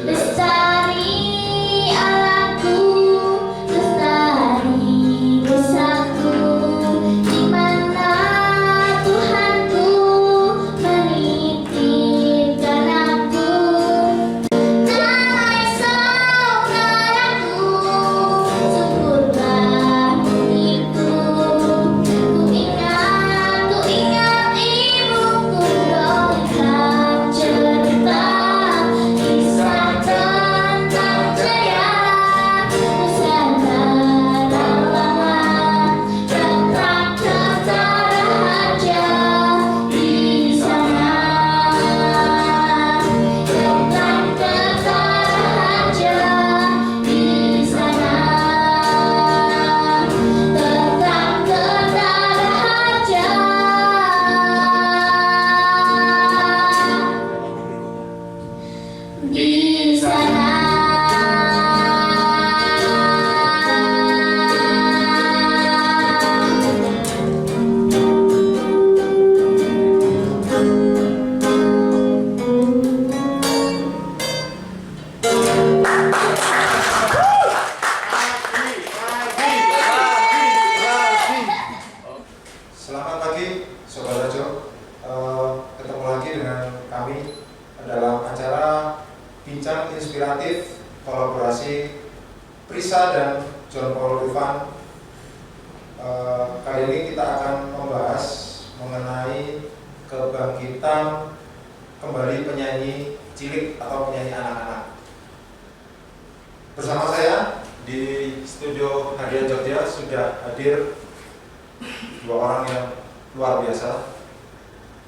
Lestari alamku, lestari desaku, di mana Tuhanku menitipkan aku. Nalai saudaraku, syukurlah itu. Ku ingat ibuku dongeng cerita. Kisah tentang Jaya, Nusantara lama, tentang tentara raja di sana, tentang tentara raja di sana, tentang tentara raja. Di sana. Selamat pagi, Sobat Rajo. Ketemu lagi dengan kami dalam acara Bincang Inspiratif kolaborasi Prisa dan John Paul Ivan. Kali ini kita akan membahas mengenai kebangkitan kembali penyanyi cilik atau penyanyi anak-anak. Bersama saya di studio Hadiah Jogja sudah hadir dua orang yang luar biasa,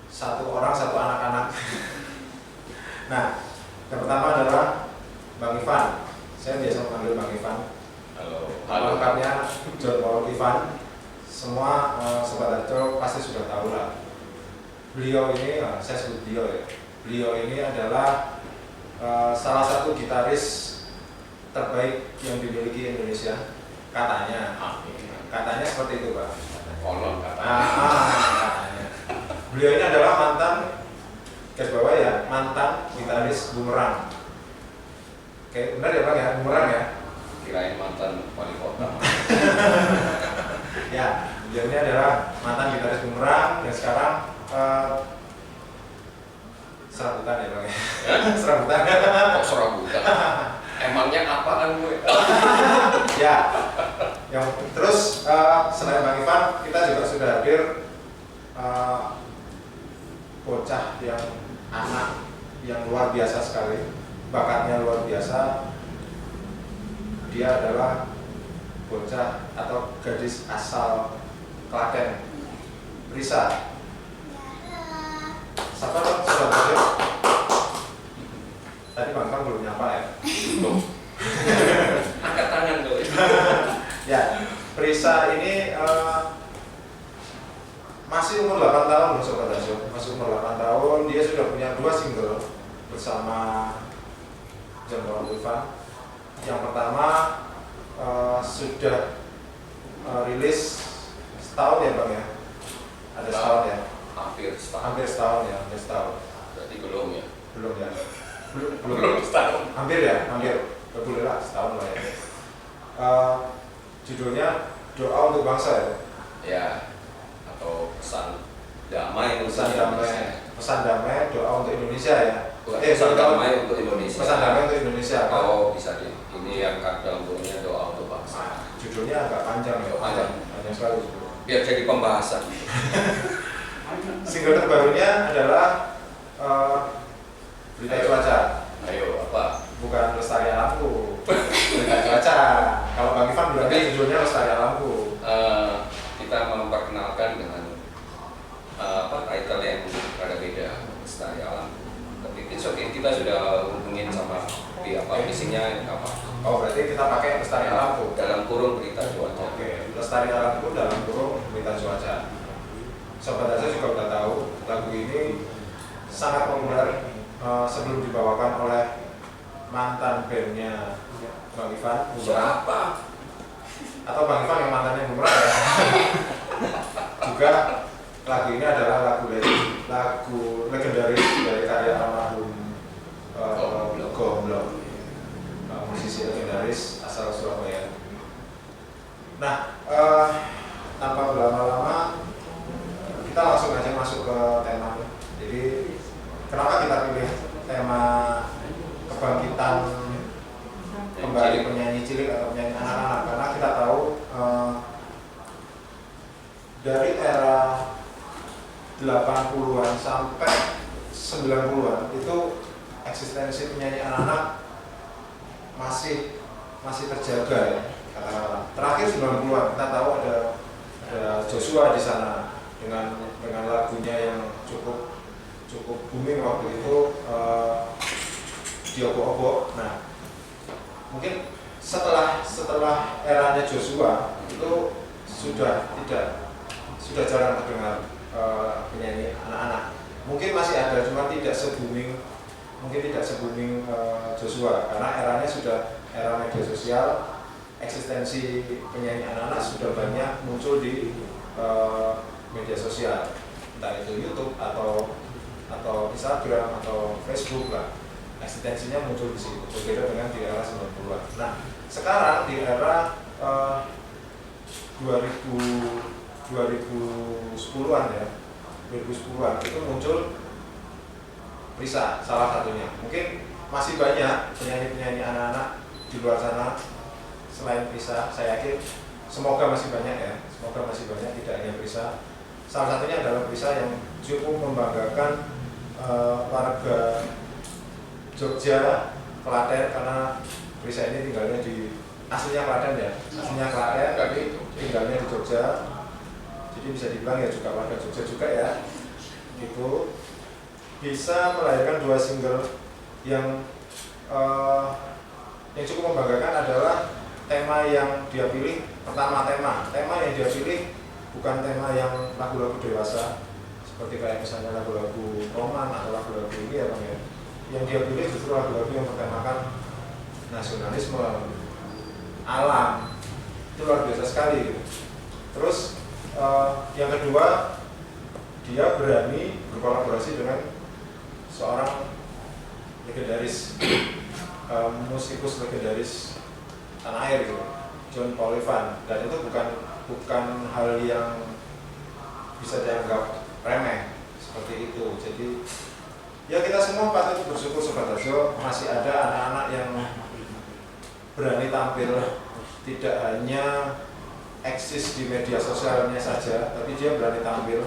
satu orang satu anak-anak. Nah, yang pertama adalah Bang Ivan. Saya biasa memanggil Bang Ivan. Halo. Lengkapnya John Paul Ivan. Semua Sobat Rajo pasti sudah tahu lah. Beliau ini, saya sebut beliau ya. Beliau ini adalah salah satu gitaris terbaik yang dimiliki Indonesia. Katanya seperti itu, Pak. Kolon katanya. Katanya. Beliau ini adalah mantan, garis bawah ya, mantan gitaris Bumerang. Oke, benar ya Bang ya, Bumerang ya? Kirain mantan wali kota. Ya, beliau ini adalah mantan gitaris Bumerang dan sekarang serabutan ya Bang ya? Serabutan. Kok serabutan? Emangnya apaan gue? Ya, yang terus selain Bang Ivan, kita juga sudah hadir bocah yang anak yang luar biasa sekali, bakatnya luar biasa. Dia adalah bocah atau gadis asal Klaten, Prisa. Siapa dong Sobat Rajo? Tadi Bang Ivan belum nyapa ya? Belum. Angkat tangan tuh. Ya, Prisa ini masih umur 8 tahun loh Sobat Rajo. Masih umur 8 tahun, dia sudah punya 2 single bersama John Paul Ivan. Yang pertama sudah rilis setahun ya Bang ya? Ada setahun ya? Hampir setahun. Hampir setahun ya, hampir setahun. Berarti belum ya? Belum ya? Belum setahun. Hampir ya, hampir. Boleh lah, setahun lah ya. Judulnya Doa untuk Bangsa ya? Ya. Atau pesan damai untuk Pesan Indonesia. damai, pesan damai, doa untuk Indonesia ya. Pesan damai untuk Indonesia. Pesan damai untuk Indonesia. Kan? Oh, bisa di. Ini yang dalam kurungnya doa untuk bangsa. Judulnya agak panjang ya. Panjang. Panjang sekali. Biar jadi pembahasan. Single terbarunya adalah Berita Cuaca. Ayo, apa? Bukan Lestari Alamku. Berita Cuaca. Kalau Bang Ivan bilangnya judulnya Lestari Alamku. Kita memperkenalkan dengan title yang ada beda, Lestari Alam. Tapi kita sudah hubungin sama isinya apa? Oh, berarti kita pakai Lestari Alamku dalam kurung Berita Cuaca. Oke, Lestari Alamku dalam kurung Berita Cuaca. Sobat Raja juga udah tahu lagu ini sangat populer sebelum dibawakan oleh mantan bandnya Bang Ivan. Siapa? Atau Bang Ivan yang mantannya Bumerang ya? Juga lagu ini adalah lagu legendaris dari karya almarhum Gong asal Surabaya. Nah, tanpa berlama-lama kita langsung aja masuk ke tema. Jadi kenapa kita pilih tema kebangkitan kembali penyanyi cilik atau penyanyi anak-anak? Karena kita tahu dari era 80-an sampai 90-an itu eksistensi penyanyi anak-anak masih terjaga ya, katakanlah. Terakhir 90-an kita tahu ada Joshua di sana dengan lagunya yang cukup booming waktu itu, Diobok-obok. Nah, mungkin setelah eranya Joshua itu sudah jarang terdengar penyanyi anak-anak. Mungkin masih ada, cuma tidak se-booming Joshua, karena eranya sudah era media sosial. Eksistensi penyanyi anak-anak sudah banyak muncul di media sosial, entah itu YouTube atau Instagram atau Facebook lah. Eksistensinya muncul di situ, berbeda dengan di era 90-an. Nah, sekarang di era 2010-an ya, 2010-an itu muncul Risa salah satunya. Mungkin masih banyak penyanyi-penyanyi anak-anak di luar sana selain Risa. Saya yakin semoga masih banyak ya, tidak hanya Risa. Salah satunya adalah Risa yang cukup membanggakan warga Jogja, Klaten, karena Risa ini tinggalnya di aslinya Klaten ya, tapi tinggalnya di Jogja. Jadi bisa dibilang ya juga warga Jogja juga ya. Itu bisa melahirkan 2 single yang cukup membanggakan adalah tema yang dia pilih. Pertama, tema yang dia pilih bukan tema yang lagu-lagu dewasa seperti kayak misalnya lagu-lagu roman atau lagu-lagu ini ya Bang ya. Yang dia pilih justru lagu-lagu yang bertemakan nasionalisme, alam. Itu luar biasa sekali gitu. Terus yang kedua, dia berani berkolaborasi dengan seorang legendaris, musikus legendaris tanah air gitu, John Paul Ivan. Dan itu bukan hal yang bisa dianggap remeh seperti itu. Jadi ya kita semua patut bersyukur Sobat Harjo masih ada anak-anak yang berani tampil, tidak hanya eksis di media sosialnya saja, tapi dia berani tampil.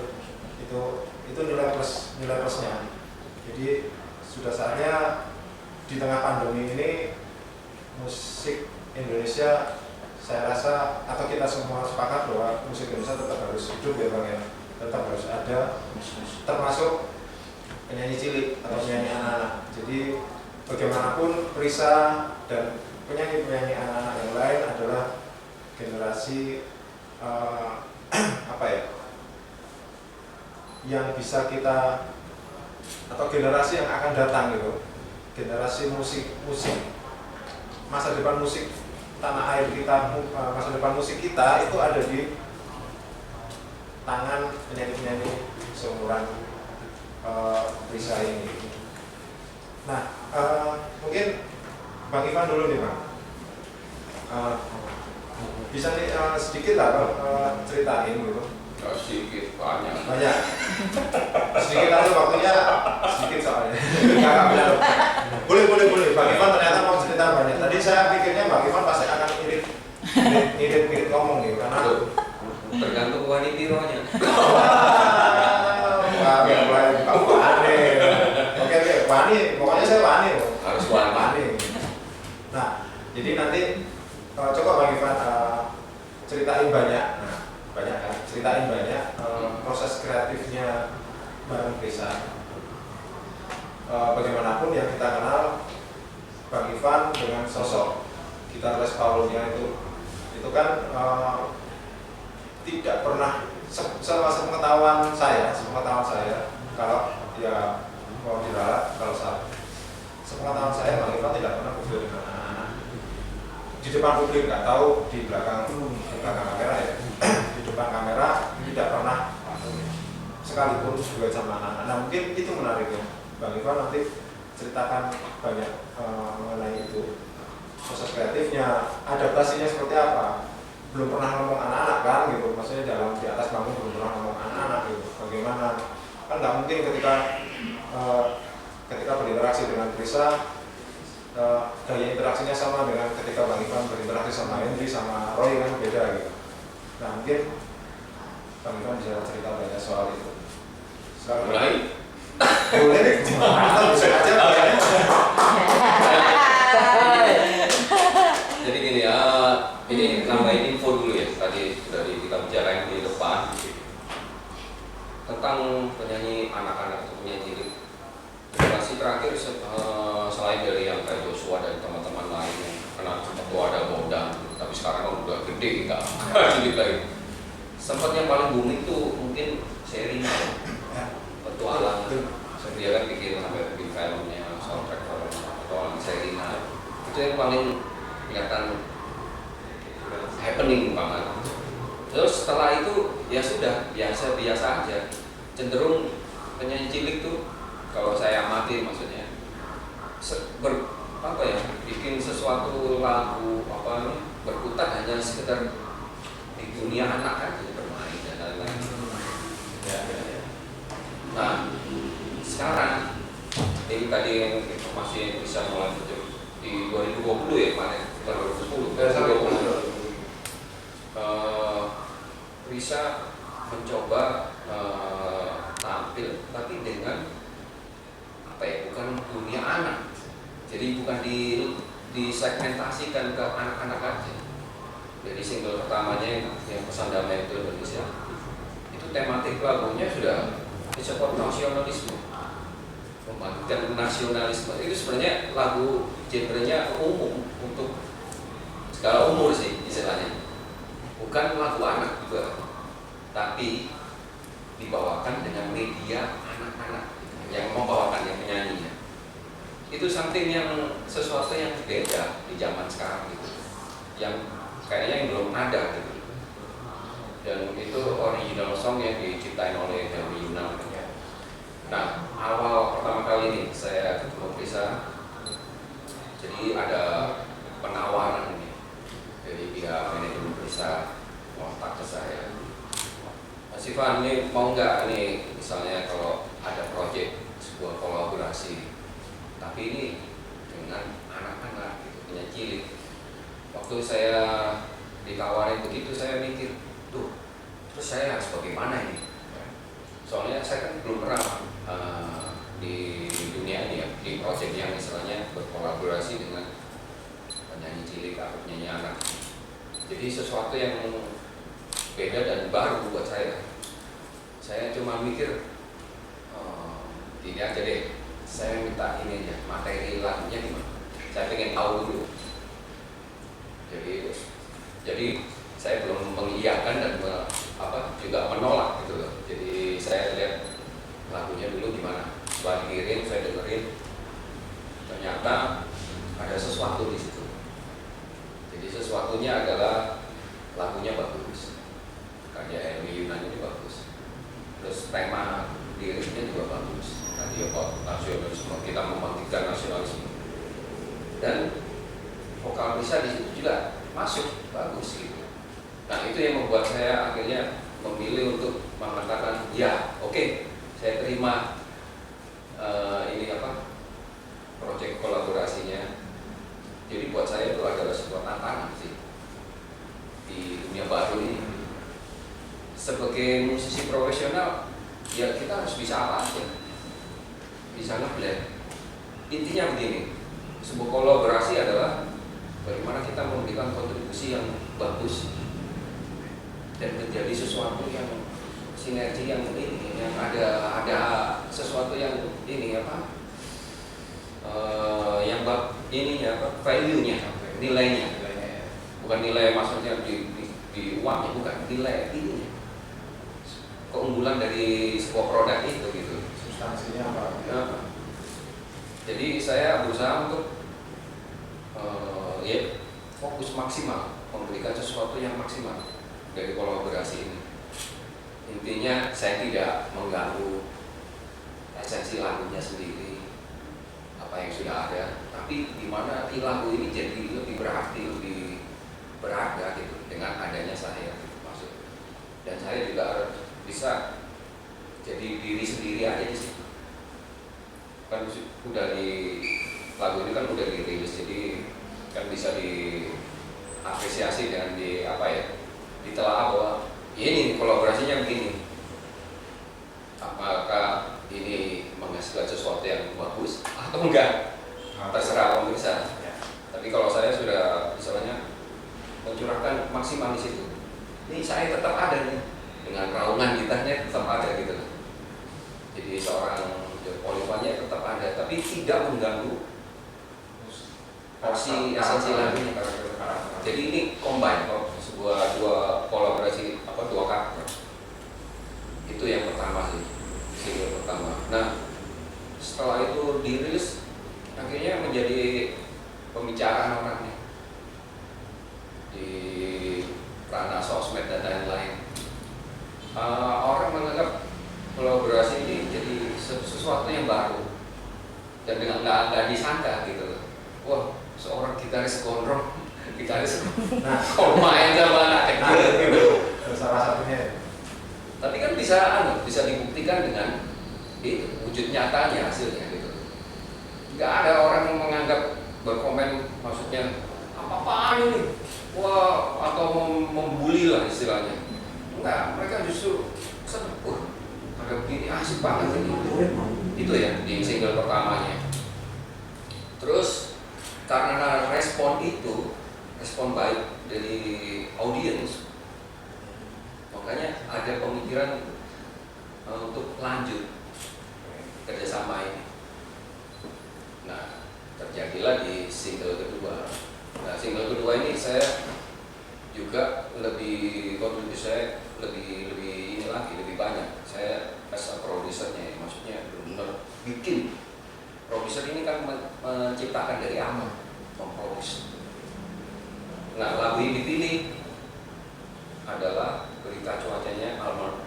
Itu nilai plusnya. Jadi sudah saatnya di tengah pandemi ini musik Indonesia, saya rasa atau kita semua sepakat bahwa musik Indonesia tetap harus hidup ya Bang ya, tetap harus ada, termasuk penyanyi cilik atau penyanyi anak-anak. Jadi bagaimanapun Risa dan penyanyi-penyanyi anak-anak yang lain adalah generasi yang bisa kita, atau generasi yang akan datang gitu, generasi musik masa depan musik tanah air kita, masa depan musik kita itu ada di tangan penyanyi-penyanyi seumuran Risa ini. Nah, mungkin Bang Ivan dulu nih Bang, bisa nih sedikit lah ceritain gitu. Sedikit, banyak. Sedikit aja waktunya, sedikit soalnya. Boleh. Bang Ivan ternyata mau cerita banyak. Tadi saya pikirnya Bang Ivan pasti akan irit ngomong gitu, karena tergantung wanitironya. Wah, Wani. Oke, Wani. Pokoknya saya Wani. Harus Wani. Nah, jadi nanti coba Bang Ivan ceritain banyak. Ceritain banyak proses kreatifnya bareng Risa. Bagaimanapun yang kita kenal Bang Ivan dengan sosok gitar Les Paulnya itu kan tidak pernah sepengetahuan saya kalau ya mau diralat, kalau sepengetahuan saya Bang Ivan tidak pernah bekerja dengan anak-anak di depan publik, nggak tahu di belakang kamera ya. Di depan kamera tidak pernah sekalipun juga sama anak-anak. Nah, mungkin itu menarik ya Bang Ivan, nanti ceritakan banyak mengenai itu. proses kreatifnya, adaptasinya seperti apa. Belum pernah ngomong anak-anak kan gitu, maksudnya dalam di atas panggung belum pernah ngomong anak-anak gitu. Bagaimana? Kan nggak mungkin ketika berinteraksi dengan Prisa, gaya interaksinya sama dengan ketika Bang Ivan berinteraksi sama Henry sama Roy kan beda gitu. Nah mungkin Bang Ivan bisa cerita banyak soal itu. Sekarang Mulai. boleh, bisa aja. Jadi gini ya, ini nambahin info dulu ya. Tadi dari kita bicara yang di depan tentang penyanyi anak-anak atau penyanyi cilik. Generasi terakhir selain dari yang kayak Joshua dan teman-teman lain yang kenal sempat tuh ada Bondan, tapi sekarang kan udah gede nggak cilik lagi. Sempat yang paling booming tuh mungkin Sherina, petualang. Dia kan bikin sampai bikin filmnya, soundtrack film petualang Sherina. Itu yang paling kelihatan happening banget. Terus setelah itu ya sudah biasa aja. Cenderung penyanyi cilik tuh kalau saya amati maksudnya bikin sesuatu lagu berkutat hanya sekedar di dunia anak aja bermain dan lain-lain. Ya. Nah sekarang ini tadi yang informasi bisa mulai muncul di 2020 ya kemarin 2010 bisa mencoba tampil tapi dengan bukan dunia anak, jadi bukan disegmentasikan ke anak-anak aja. Jadi single pertamanya yang Pesan Damai untuk Indonesia itu tematik lagunya sudah disebut nasionalisme, membangkitkan nasionalisme. Itu sebenarnya lagu genrenya umum untuk segala umur sih istilahnya, bukan lagu anak juga, tapi dibawakan dengan media anak-anak yang membawakan yang penyanyinya. Itu something yang sesuatu yang beda di zaman sekarang gitu, yang kayaknya yang belum ada gitu. Dan itu original song yang diciptain oleh Henry Yunan. Nah awal pertama kali ini saya ketemu Prisa, jadi ada penawaran ini dari pihak manajemen Prisa kontak ke saya. Mas Ivan ini mau nggak nih misalnya kalau ada proyek sebuah kolaborasi tapi ini dengan anak-anak gitu, penyanyi cilik. Waktu saya ditawarin begitu saya mikir, terus saya harus bagaimana ini? Soalnya saya kan belum pernah di dunia ini ya, di proyek yang istilahnya berkolaborasi dengan penyanyi cilik atau penyanyi anak. Jadi sesuatu yang beda dan baru buat saya. Saya cuma mikir ini aja deh, saya minta ini aja, materi lagunya gimana? Saya pengen tahu dulu. Jadi saya belum mengiyakan dan juga menolak gitu loh. Jadi saya lihat lagunya dulu gimana. Setelah dikirim saya dengerin, ternyata ada sesuatu di situ. Jadi sesuatunya adalah lagunya bagus, karya Henry Yunan ini bagus. Terus tema liriknya juga bagus. Tadi nasionalisme, kita membangkitkan nasionalisme. Dan vokal Prisa di situ juga masuk bagus gitu. Nah itu yang membuat saya akhirnya memilih untuk mengatakan ya oke, saya terima proyek kolaborasinya. Jadi buat saya itu adalah sebuah tantangan sih di dunia baru ini. Sebagai musisi profesional ya kita harus bisa apa aja, bisa ngeblend. Intinya begini, sebuah kolaborasi adalah bagaimana kita memberikan kontribusi yang bagus dan menjadi sesuatu yang sinergi yang ini, yang ada sesuatu yang ini value-nya, nilainya, bukan nilai maksudnya di uangnya, bukan nilai ininya, keunggulan dari sebuah produk itu gitu. Substansinya apa? Jadi saya berusaha untuk fokus maksimal, memberikan sesuatu yang maksimal dari kolaborasi ini. Intinya saya tidak mengganggu esensi lagunya sendiri, apa yang sudah ada, tapi di mana lagu ini jadi lebih berarti, lebih berharga gitu dengan adanya saya gitu, maksud. Dan saya juga harus bisa jadi diri sendiri aja di situ. Kan udah di lagu ini kan udah dirilis, jadi kan bisa diapresiasi dan ditelaah bahwa ini kolaborasinya begini. Apakah ini menghasilkan sesuatu yang bagus atau enggak? Terserah pemirsa. Tapi kalau saya sudah misalnya mencurahkan maksimal di situ, ini saya tetap ada nih dengan raungan gitarnya tetap ada gitu. Jadi seorang polifonnya tetap ada, tapi tidak mengganggu porsi esensi lagunya. Jadi ini combine dua kolaborasi dua karakter. Itu yang pertama sih, single pertama. Nah setelah itu dirilis akhirnya menjadi pembicaraan orang nih di ranah sosmed dan lain-lain. Orang menganggap kolaborasi ini jadi sesuatu yang baru dan dengan nggak disangka gitu loh. Wah, seorang gitaris gondrong, gitaris kok main sama anak kecil gitu. Salah satunya. Tapi kan bisa dibuktikan dengan wujud nyatanya hasilnya gitu. Nggak ada orang yang menganggap berkomen maksudnya apa-apaan ini, wah atau membuli lah istilahnya. Enggak, mereka justru senang. Ada begini asik banget ini. Itu ya di single pertamanya. Terus karena respon baik dari audiens, makanya ada pemikiran untuk lanjut kerjasama ini. Nah, terjadilah di single kedua. Nah, single kedua ini saya juga kontribusi saya lebih ini lagi, lebih banyak. Saya as a produsernya, maksudnya benar-benar bikin. Produser ini kan menciptakan dari awal, memproduksi. Nah, lagu ini dipilih adalah Berita Cuacanya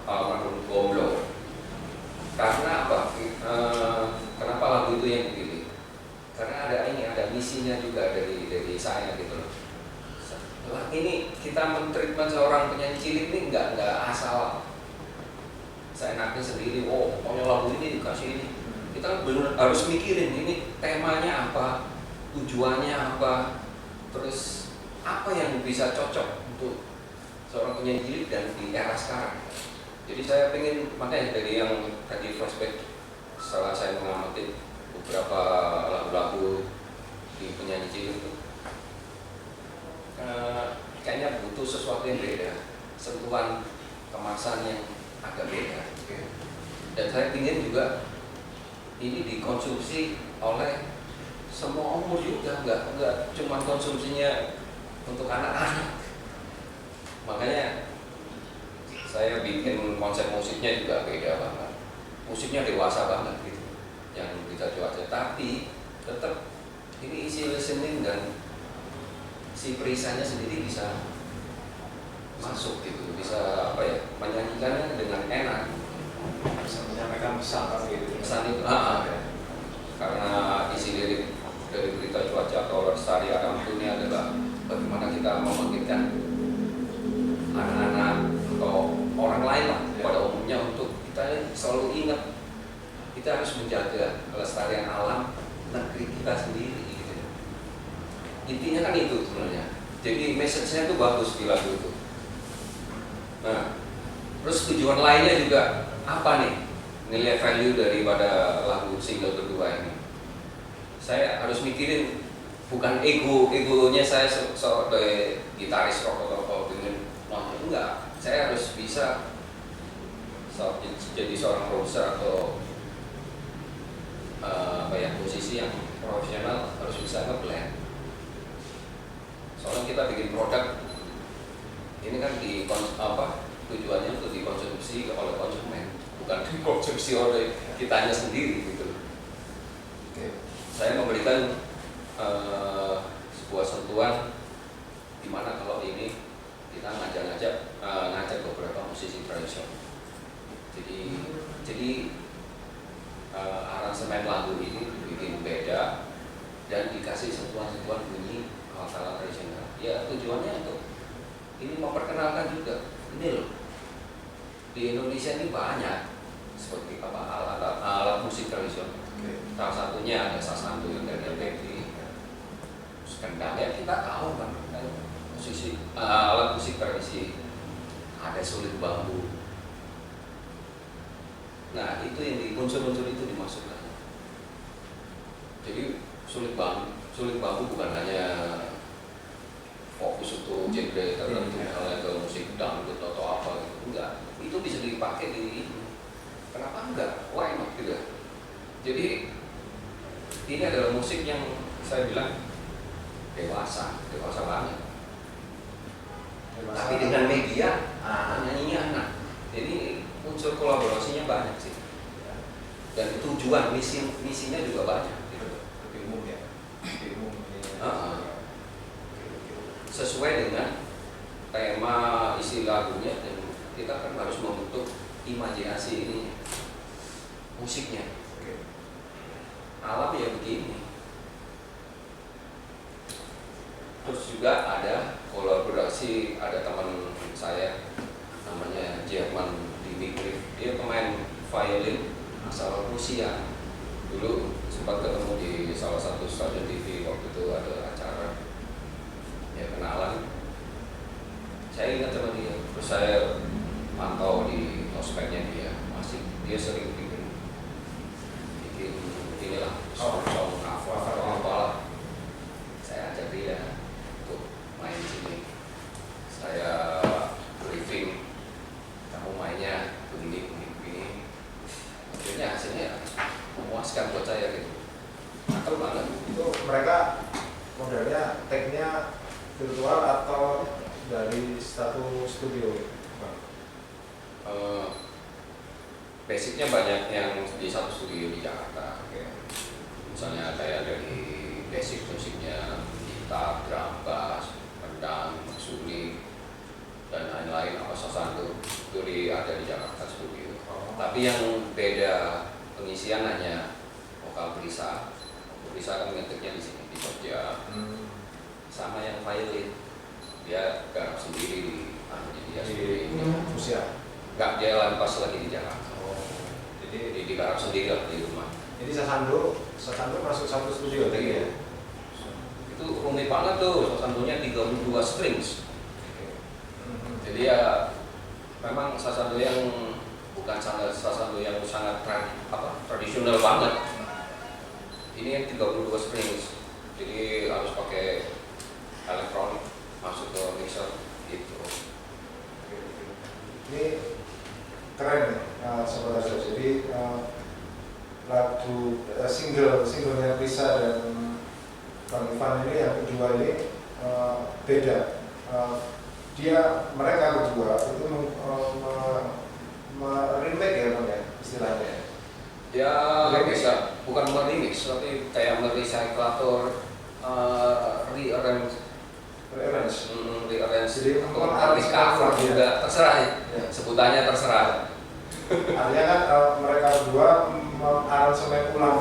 almarhum Gomblo. Karena apa? Kenapa lagu itu yang dipilih? Karena ada misinya juga dari saya gitu loh. Ini kita men-treatment seorang penyanyi cilik ini nggak asal saya nanti sendiri. Oh, pokoknya lagu ini dikasih ini. Kita benar harus mikirin ini temanya apa, tujuannya apa, terus apa yang bisa cocok untuk seorang penyanyi cilik dan di era sekarang. Jadi saya pengen, makanya dari yang tadi flashback setelah saya mengamati beberapa lagu-lagu di penyanyi cilik itu, kayaknya butuh sesuatu yang beda, sentuhan kemasan yang agak beda. Dan saya ingin juga ini dikonsumsi oleh semua umur juga, nggak cuma konsumsinya untuk anak-anak. Makanya saya bikin konsep musiknya juga beda banget. Musiknya dewasa banget gitu, yang Berita Cuaca. Tapi tetap ini isi listening dan si perisanya sendiri bisa masuk gitu, bisa menyanyikannya dengan enak, Bisa menyampaikan pesan gitu. pesan itu. Karena isi lirik dari Berita Cuaca atau Lestari Akamtu ini adalah bagaimana kita membangkitkan anak-anak atau orang lain lah pada umumnya untuk kita selalu ingat kita harus menjaga kelestarian alam negeri kita sendiri gitu. Intinya kan itu sebenarnya. Jadi message-nya itu bagus di lagu itu. Nah, terus tujuan lainnya juga apa nih? Nilai value daripada lagu single kedua ini. Saya harus mikirin bukan egonya saya sebagai gitaris rock atau dengan enggak. Saya harus bisa jadi seorang produser atau posisi yang profesional, harus bisa nge-blend. Soalnya kita bikin produk ini kan tujuannya untuk dikonsumsi oleh konsumen, bukan dikonsumsi oleh kitanya sendiri gitu. Saya memberikan sebuah sentuhan di mana kalau ini kita ngajak beberapa musisi tradisional. Jadi aransemen lagu ini dibikin beda dan ini memperkenalkan juga. Ini loh, di Indonesia ini banyak seperti apa alat musik tradisional. Salah satunya ada sasando yang dari LPG, kendang ya kita tahu kan musisi alat musik tradisi, ada sulit bambu. Nah itu yang unsur-unsur itu dimasukkan. Jadi sulit bambu bukan hanya fokus untuk genre tertentu, misalnya ke musik dangdut atau apa gitu, enggak. Itu bisa dipakai di ini. Kenapa enggak? Why not gitu. Jadi ini adalah musik yang saya bilang dewasa banget. Tapi dengan media nyanyinya anak. Jadi unsur kolaborasinya banyak sih. Dan tujuan misinya juga banyak. Gitu. Lebih umum ya. Lebih umum. Sesuai dengan tema isi lagunya, dan kita kan harus membentuk imajinasi ini musiknya. Alam ya begini. Terus juga ada kolaborasi, ada teman saya namanya Jerman Dimitri, dia pemain violin asal Rusia. Dulu sempat ketemu di salah satu stasiun TV, waktu itu ada acara ya kenalan. Saya ingat sama dia, terus saya mantau di ospeknya dia sering bikin inilah song cover atau apalah. Saya ajak dia untuk main di sini. Saya briefing, kamu mainnya begini. Akhirnya hasilnya memuaskan buat saya gitu. Nakal banget. Itu mereka modelnya tag-nya virtual atau dari satu studio? Basicnya banyak yang di satu studio di Jakarta. Misalnya kayak dari basic musiknya, gitar, drum, bass, kendang, suling, dan lain-lain apa sasando itu ada di Jakarta studio. Tapi yang beda pengisian hanya vokal Brisa. Brisa kan ngetiknya di sini di Jogja. Sama yang violin, dia garap sendiri di dia sendiri. Rusia. Enggak, dia pas lagi di Jakarta. Jadi digarap sendiri lah di rumah. Jadi sasando masuk satu studio tadi ya? Itu rumit banget tuh, sasandonya 32 strings. Jadi ya memang sasando yang bukan sasando yang sangat tradisional banget. Ini yang 32 strings. Jadi harus pakai elektronik masuk ke mixer gitu. Ini keren ya, Sobat Aso. Jadi lagu singlenya Risa dan Bang Ivan ini yang kedua ini beda. Mereka berdua itu remake ya Bang ya istilahnya. Ya bisa, bukan remix tapi kayak merecyclator, rearrange, Jadi atau cover juga terserah ya. Sebutannya terserah. Artinya kan mereka berdua mengaransemen ulang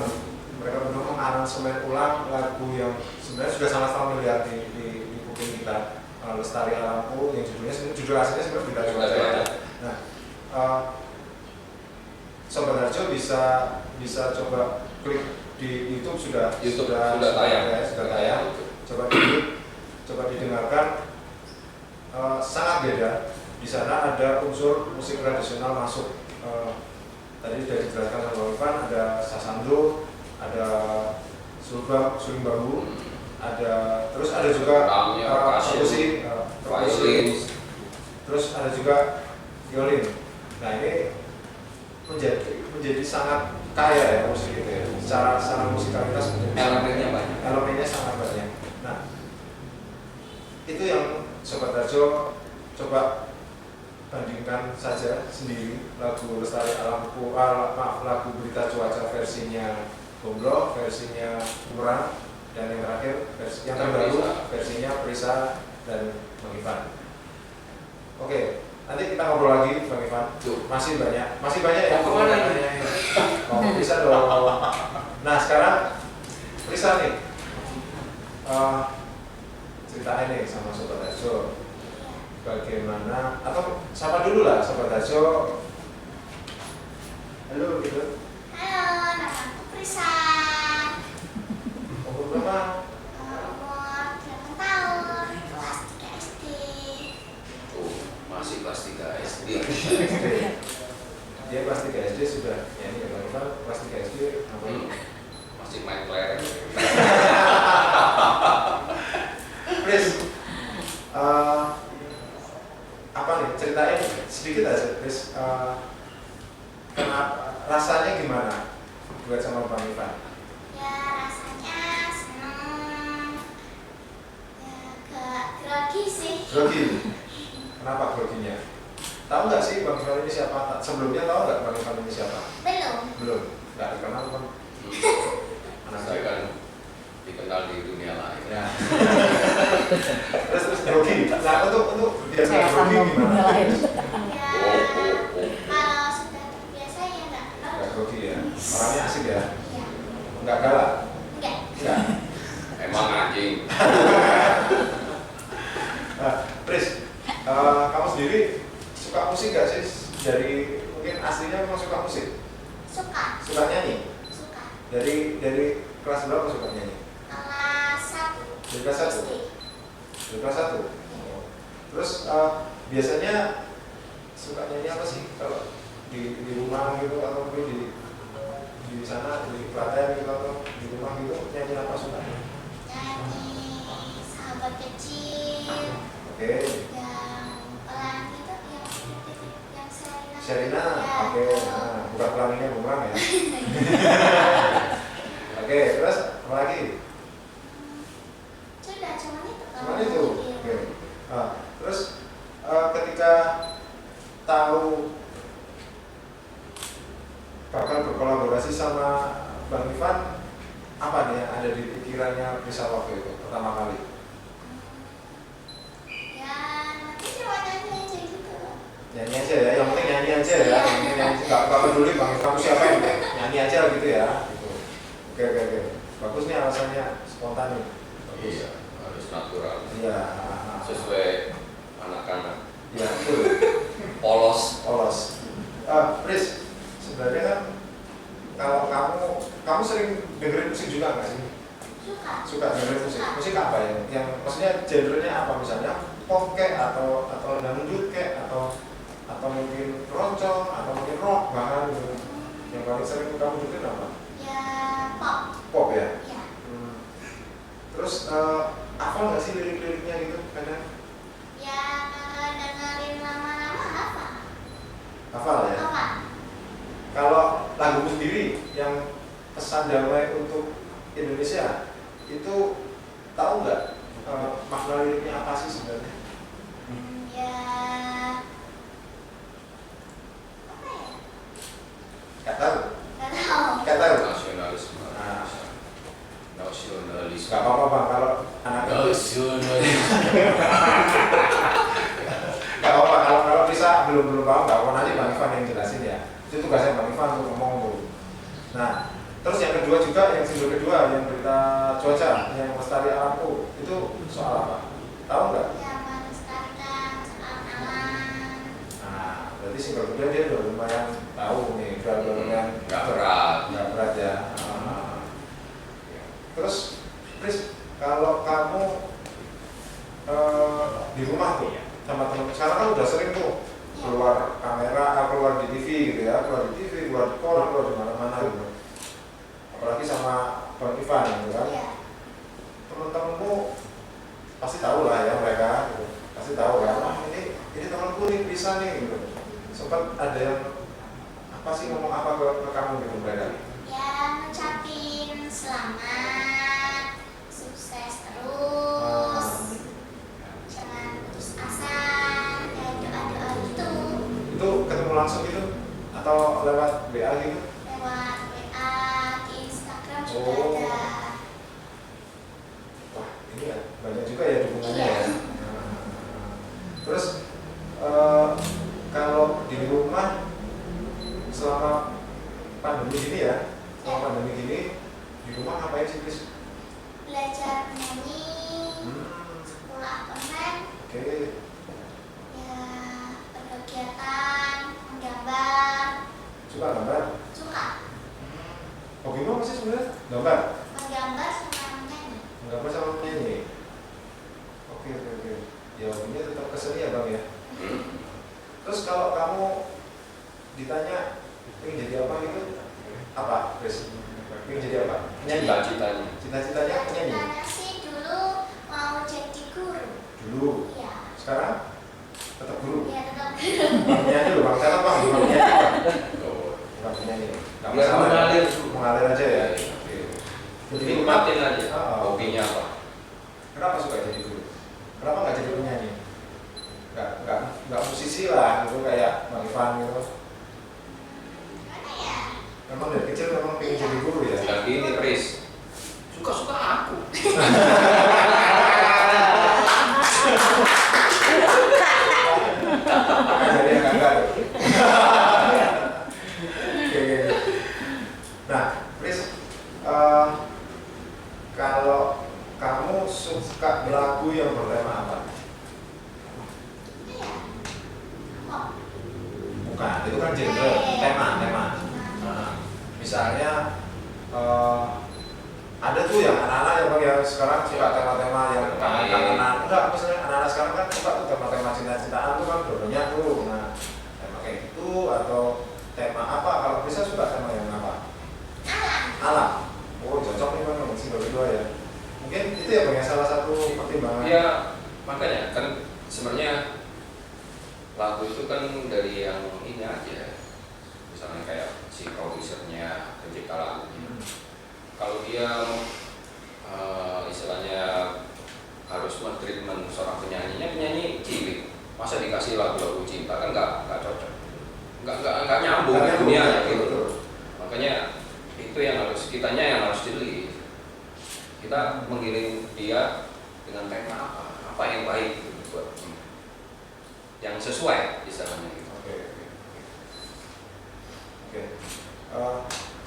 lagu yang sebenarnya sudah sangat familiar di kuping kita, Lestari Alamku, yang judul aslinya sebenarnya Berita Cuaca. Nah, Sobat Harjo bisa coba klik di YouTube sudah tayang. Coba didengarkan, sangat beda. Di sana ada unsur musik tradisional masuk. Tadi sudah dijelaskan sama Ivan, ada sasando, ada suling bambu, terus ada juga perkusi, terus ada juga violin. Nah ini menjadi sangat kaya ya musik itu ya. Secara musikalitas elemennya sangat banyak. Nah itu yang Sobat Harjo coba bandingkan saja sendiri lagu Lestari Alamku, lagu Berita Cuaca versinya Gomblo, versinya Murang, dan yang terakhir yang terbaru versinya Prisa dan Bang Ivan. Oke, nanti kita ngobrol lagi Bang Ivan. Masih banyak yang mau kemana ini? Mau Prisa dong. Nah sekarang Prisa nih, ceritain nih sama Sobat Harjo. bagaimana, atau sapa dulu lah Sobat Hajo. Halo gitu. Halo, namaku Prisa. Umur berapa? Umur 8 tahun, kelas 3 SD. Tuh, masih kelas 3 SD. SD. Dia kelas 3 SD sudah nyanyi ya Bang Ivan, kelas 3 SD apa? Masih main kelereng. Please, apa nih, ceritain sedikit aja please, kenapa, rasanya gimana buat sama Bang Ivan? Ya, rasanya seneng. Ya, agak grogi sih. Grogi? Kenapa groginya? Tahu nggak sih Bang Ivan ini siapa? Sebelumnya tahu nggak Bang Ivan ini siapa? Belum. Belum, nggak dikenal kan? Anak Saya kan dikenal di dunia lain. ya. terus grogi. Nah untuk biar Saya nggak grogi sama gimana? lain. Ya, kalau sudah terbiasa ya nggak Nggak grogi ya. Orangnya asik ya. Iya. Nggak galak. Enggak. Nggak. Emang anjing. Nah, Pris, kamu sendiri suka musik nggak sih? Dari mungkin aslinya memang suka musik, Suka. suka nyanyi. Suka. Dari kelas berapa suka nyanyi? Kelas 1. Dari kelas 1. SD. Dari kelas 1. Terus biasanya suka nyanyi apa sih kalau di rumah gitu atau mungkin di sana di Klaten gitu atau di rumah gitu nyanyi apa suka? Nyanyi sahabat kecil. Oke. Yang pelan gitu, yang Sherina. Sherina, Ya, oke. itu. Nah, bukan pelanginya bumerang ya. Oke, terus apa lagi? Sudah, cuman itu. Cuman itu. Oke. Nah, terus ketika tahu bakal berkolaborasi sama Bang Ivan, apa nih yang ada di pikirannya bisa waktu itu pertama kali? Ya, nanti cuma nyanyi aja gitu. Nyanyi aja ya, yang penting nyanyi aja ya. Yang penting nyanyi, nggak peduli Bang Ivan siapa yang penting nyanyi aja gitu ya. Gitu. Oke. Bagus nih alasannya, spontan nih. Bagus. Iya, harus natural. Iya. Sesuai anak-anak. Iya, betul. Polos. Polos. Pris, sebenarnya kan kalau kamu sering dengerin musik juga nggak sih? Suka. Suka dengerin musik. Suka. Musik apa ya? Yang maksudnya genrenya apa misalnya? Pop kek atau dangdut kek atau mungkin keroncong atau mungkin rock bahkan gitu. Yang paling sering kamu dengerin apa? Ya, pop. Pop ya. Ya. Terus hafal nggak sih lirik-liriknya gitu kadang? Ya, kalau dengerin lama-lama hafal. Hafal ya. Hafal. Kalau lagumu sendiri yang pesan damai untuk Indonesia itu tahu nggak makna liriknya apa sih sebenarnya? Ya, apa ya? Nggak tahu. Nggak tahu. Nggak tahu. Nasionalisme. Nah. Nasionalisme. Nggak apa-apa Bang, kalau anak itu Nasionalisme. nggak apa-apa kalau bisa belum paham nggak apa nanti Bang Ivan yang jelasin ya. Itu tugasnya Bang Ivan untuk ngomong dulu. Nah, terus yang kedua juga yang single kedua yang berita cuaca yang Lestari Alamku itu soal apa? Tahu nggak? Ya, melestarikan alam. Nah, berarti single kedua dia udah lumayan tahu nih, udah lumayan Nggak berat. nggak berat ya. Terus, Chris, kalau kamu di rumah tuh sama temen sekarang kan udah sering tuh keluar kamera, keluar di TV gitu ya, keluar di TV, keluar di koran, keluar di mana-mana gitu. Apalagi sama Bang Ivan gitu kan. Ya. Temen-temenmu pasti tahu lah ya mereka, gitu. Pasti tahu kan. Wah ini temanku nih bisa nih gitu. Sempat ada yang apa sih ngomong apa ke kamu gitu mereka? Ya, ngucapin selamat, sukses terus, jangan putus asa, ya doa-doa gitu, Itu ketemu langsung gitu atau lewat WA gitu? lewat WA, di Instagram juga Oh. ada. Wah ini ya banyak juga ya dukungannya Iya. ya. Terus kalau di rumah selama pandemi gini ya, selama pandemi gini di rumah ngapain sih Chris? Belajar menyanyi, Hmm, sekolah online, Oke. Gambar? Menggambar sama menyanyi. Gambar sama menyanyi. Oke. Ya hobinya tetap keseni ya Bang ya. Terus kalau kamu ditanya ingin jadi apa gitu, apa Chris? Ingin jadi apa? Penyanyi? Cita-citanya. Cita-citanya penyanyi? Cita-citanya sih dulu mau jadi guru. Dulu. Iya. Sekarang? Tetap guru? Iya tetap guru. Bukan penyanyi loh Bang, sekarang Bang, bukan penyanyi Bang. Bukan penyanyi. Nggak Biar masalah, mengalir. mengalir aja ya. Oke. Jadi nikmatin aja. Oh. Hobinya apa? Kenapa suka jadi guru? Kenapa nggak jadi penyanyi? Nggak musisi lah, gitu kayak Bang Ivan gitu. Mana ya? Memang dari kecil memang pengen jadi guru ya. Dan ini Chris, suka-suka aku. Jadi yang enggak. Oke. Nah, Chris, kalau kamu suka lagu yang bertema apa? Iya. Oh. Bukan, itu kan genre, tema. Nah, misalnya ada tuh yang anak-anak yang Bang ya sekarang suka tema-tema yang kangen-kangenan. Enggak, misalnya anak-anak sekarang kan suka tuh tema-tema cinta-cintaan tuh kan banyak tuh. Nah, tema kayak gitu atau tema apa? Kalau bisa suka tema yang apa? Alam. Oh, cocok nih Bang, single kedua ya. Mungkin itu ya Bang ya salah satu pertimbangan. Ya makanya kan sebenarnya lagu itu kan dari yang ini aja. Misalnya kayak si produsernya, pencipta lagunya. Kalau dia istilahnya harus men-treatment seorang penyanyi cilik, masa dikasih lagu-lagu cinta kan nggak cocok, nggak nyambung dunia gitu. Makanya itu yang harus kitanya yang harus jeli. Kita menggiring dia dengan tema apa yang baik gitu, buat yang sesuai istilahnya gitu. Oke.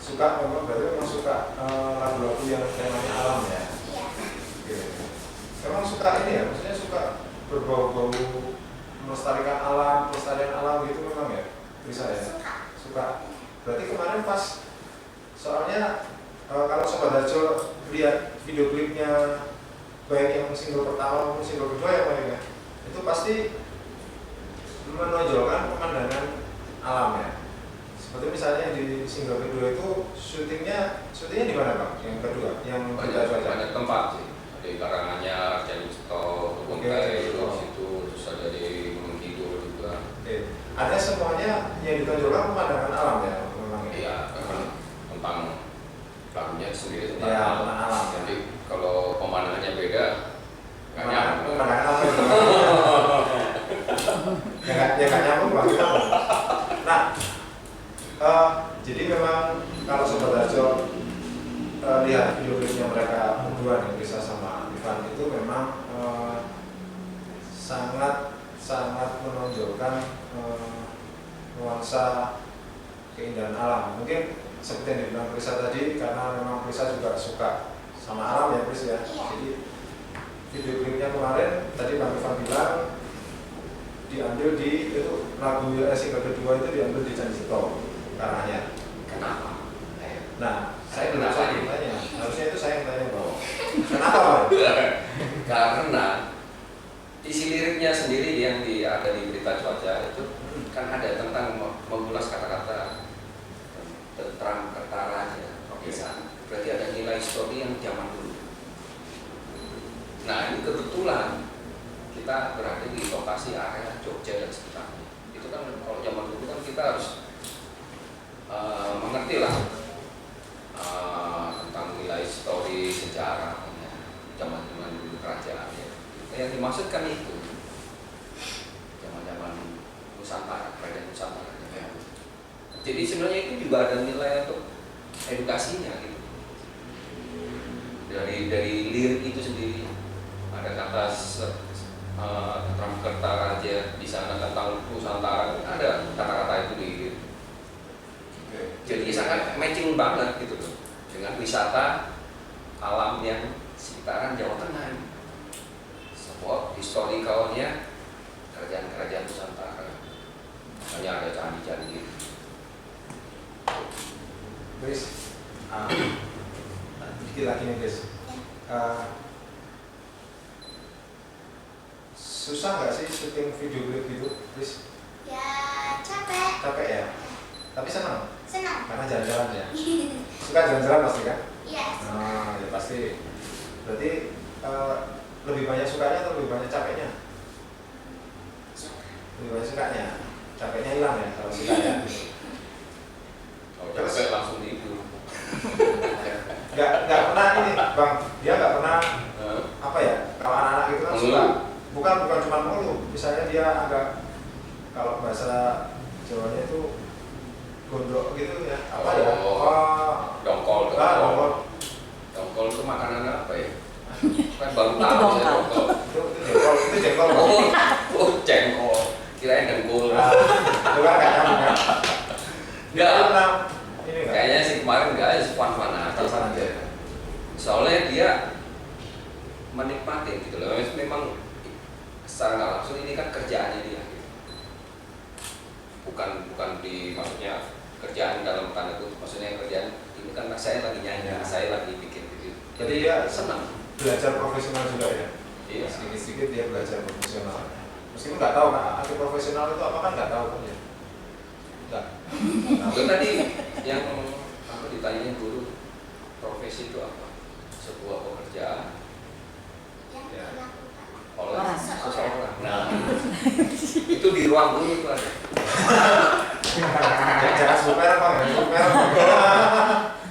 Suka memang berarti memang suka lagu-lagu yang temanya alam ya. Iya. Oke. Memang suka ini ya, maksudnya suka berbau-bau melestarikan alam, pelestarian alam gitu memang ya, bisa ya. Suka. Berarti kemarin pas soalnya kalau Sobat Harjo lihat video klipnya baik yang single pertama maupun single kedua ya Pak ya, itu pasti menonjolkan pemandangan alam ya. Seperti misalnya di single kedua itu syutingnya di mana Bang? Yang kedua, yang banyak tempat sih. Ada di Karanganyar, Jalusto, Kebun Teh, situ, terus ada di Gunung Kidul juga. Ada semuanya yang ditonjolkan pemandangan alam ya memang. Iya, memang tentang lagunya sendiri tentang ya, alam. alam. Jadi kalau pemandangannya beda, nggak nyambung. Pemandangan apa itu? Ya nggak nyambung Bang. Nah, jadi memang kalau Sobat Harjo lihat video klipnya mereka berdua nih, Risa sama Ivan itu memang sangat menonjolkan nuansa keindahan alam. Mungkin seperti yang dibilang Risa tadi, karena memang Risa juga suka sama alam ya Chris ya. Iya. Jadi video klipnya kemarin tadi Bang Ivan bilang diambil di itu lagu single kedua itu diambil di Jalusto Karanganyar. Kenapa? Nah, saya belum Kenapa? saya tanya. Harusnya itu saya yang tanya Bang. Kenapa Bang? Karena isi liriknya sendiri yang ada di berita cuaca itu kan ada tentang mengulas kata-kata tentram ketara ya, bisa. Berarti ada nilai histori yang zaman dulu. Nah ini kebetulan kita berada di lokasi area Jogja dan sekitarnya. Itu kan kalau zaman dulu kan kita harus mengerti lah tentang nilai histori sejarah zaman dulu kerajaan ya. Yang dimaksudkan itu zaman Nusantara, kerajaan Nusantara ya. Jadi sebenarnya itu juga ada nilai untuk edukasinya gitu. Dari lirik itu sendiri ada kata tentang Kertaraja di sana tentang Nusantara, ada kata-kata itu di jadi sangat matching banget gitu loh dengan wisata alam yang sekitaran Jawa Tengah ini. Sebuah historikalnya kerajaan-kerajaan Nusantara, hanya ada candi-candi gitu. Chris, susah nggak sih syuting video klip gitu, Chris? Ya capek. Capek ya? Tapi senang? Senang. Karena jalan-jalan ya? Suka jalan-jalan pasti kan? Iya. Nah, ya pasti. Berarti lebih banyak sukanya atau lebih banyak capeknya? Lebih banyak sukanya. Capeknya hilang ya kalau suka ya. Kalau capek langsung tidur. Nggak pernah ini Bang, dia nggak pernah apa ya, kalau anak-anak itu kan suka bukan cuma mengeluh, misalnya dia agak, kalau bahasa Jawanya itu gondrok gitu ya, apa ya, dongkol dongkol itu makanan apa ya? Kan baru Itu tahu saya dongkol. dongkol. itu jengkol Jengkol, kirain dengkul. itu kan nggak nyambung kan. Enggak, Dia pernah ini nggak? kayaknya sih kemarin enggak, fun-fun aja. Fun-fun aja. Soalnya dia menikmati gitu loh. Memang secara nggak langsung ini kan kerjaannya dia. Gitu. Bukan di maksudnya kerjaan dalam tanda kutip, maksudnya kerjaan ini kan saya lagi nyanyi, saya lagi bikin gitu. Jadi dia senang. belajar profesional juga ya. Iya. Sedikit-sedikit dia belajar profesional. Meskipun nggak tahu kan arti profesional itu apa, kan nggak tahu kan ya. Nggak. Itu tadi yang apa ditanyain guru, profesi itu apa? Sebuah pekerjaan Yang Ya. dilakukan. oleh Orang. seseorang. Nah, itu di ruang guru itu ada. Jangan super Bang, ya. Super.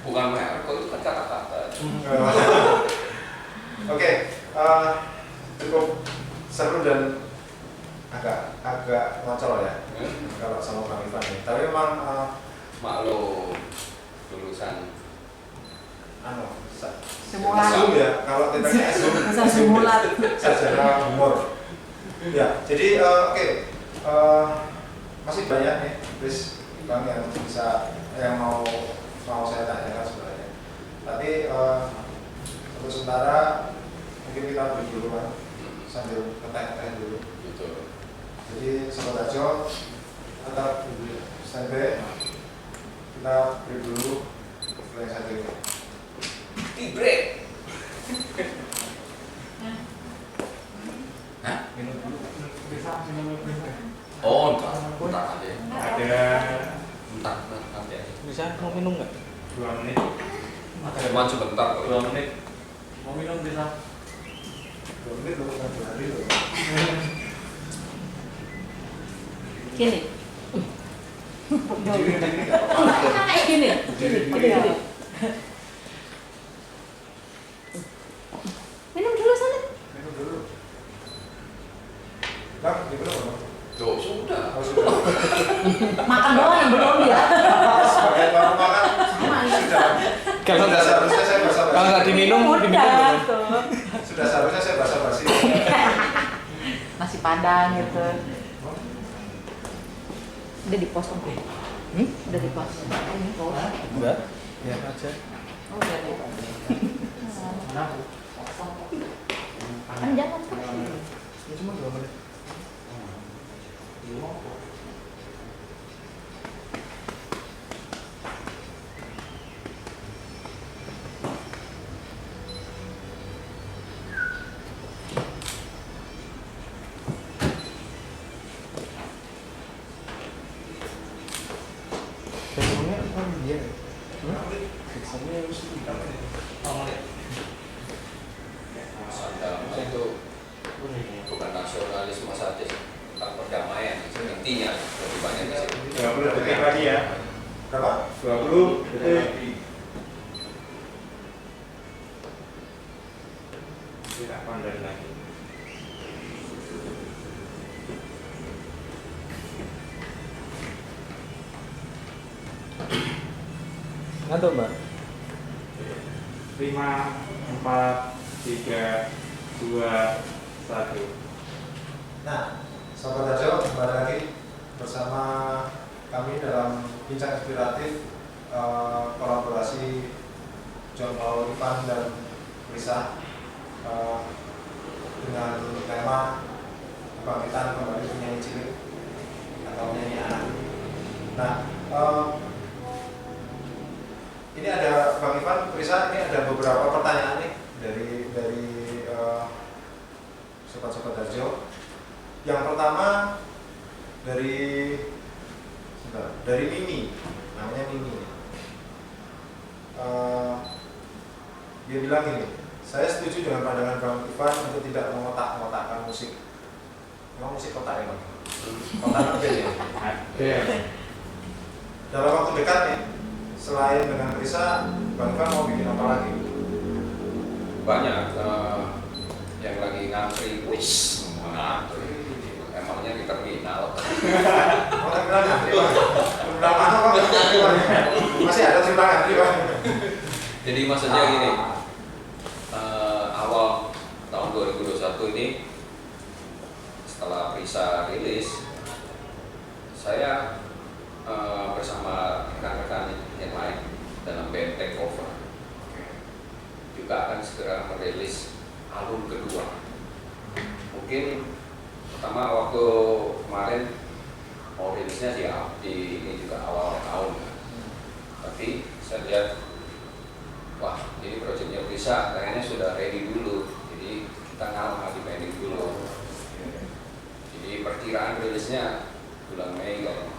Bukan merek, kok itu kan kata-kata. Oke, cukup seru dan agak ngocol ya kalau sama Bang Ivan ya. Tapi memang Maklum lulusan Simulat. Zoom ya, kalau tindakannya Zoom Masa simulat. sarjana humor. Ya, jadi oke. Masih banyak nih, Chris, Bang, yang bisa mau saya tanyakan sebenarnya. Tapi untuk sementara mungkin kita break dulu kan, sambil ngeteh-ngeteh dulu. Betul. Jadi Sobat Ajo tetap standby, kita break dulu untuk yang satu ini. Di break. Hah? Minum dulu. Oh, entar aja. Ada Entar nanti aja. Bisa mau minum nggak? 2 menit. Cuma sebentar kok. 2 menit. Mau minum bisa? 2 menit loh, bukan 2 hari loh. Gini. Berdiri nggak apa-apa. Gini. Berdiri. Gini. Minum dulu sana. Minum dulu. Bang, diminum apa? Tuh, sudah. Oh, sudah. Makan doang yang belum ya. Sebagai orang makan, sudah. Kalau Sudah seharusnya saya basa-basi. kalau nggak diminum Udah belum? tuh. Sudah seharusnya saya basa-basi. Nasi padang gitu. Udah di pos om. Udah di pos. Ini pos. Enggak. Ya aja. Oh udah di pos. Kan jangan kan. Ini cuma 2 menit. Facebooknya apa dia? Facebooknya harus Dalam itu bukan nasionalisme saja, tentang perdamaian. Intinya lebih banyak di situ. 20 detik lagi ya. Berapa? 20 detik. Tidak pandai lagi. ngantuk mbak. 5, 4, 3, 2, 1. Nah, Sobat Ajo, kembali lagi bersama kami dalam bincang inspiratif kolaborasi John Paul Ivan dan Risa dengan tema kebangkitan kembali penyanyi cilik atau penyanyi anak. Nah, ini ada Bang Ivan, Risa, ini ada beberapa pertanyaan nih dari sobat-sobat Darjo. dari Mimi, namanya Mimi. Dia bilang gini, saya setuju dengan pandangan Bang Ivan untuk tidak mengotak-ngotakkan musik. Memang musik kotak ya Bang? Kotak apa ya? Dalam waktu dekat nih, selain dengan Risa, Bang Ivan mau bikin apa lagi? Banyak yang lagi ngantri, wis ngantri. Emangnya di terminal. Oh, terminal ngantri Bang? Terminal mana Bang? Masih ada terminal ngantri Bang? Jadi maksudnya gini, awal tahun 2021 ini setelah Risa rilis, saya bersama rekan-rekan yang lain dalam band Takeover juga akan segera merilis album kedua. Mungkin pertama waktu kemarin mau rilisnya di ini juga awal tahun, tapi saya lihat wah ini proyeknya bisa kayaknya sudah ready dulu, jadi kita ngalah dibanding dulu. Jadi perkiraan rilisnya bulan Mei kayaknya.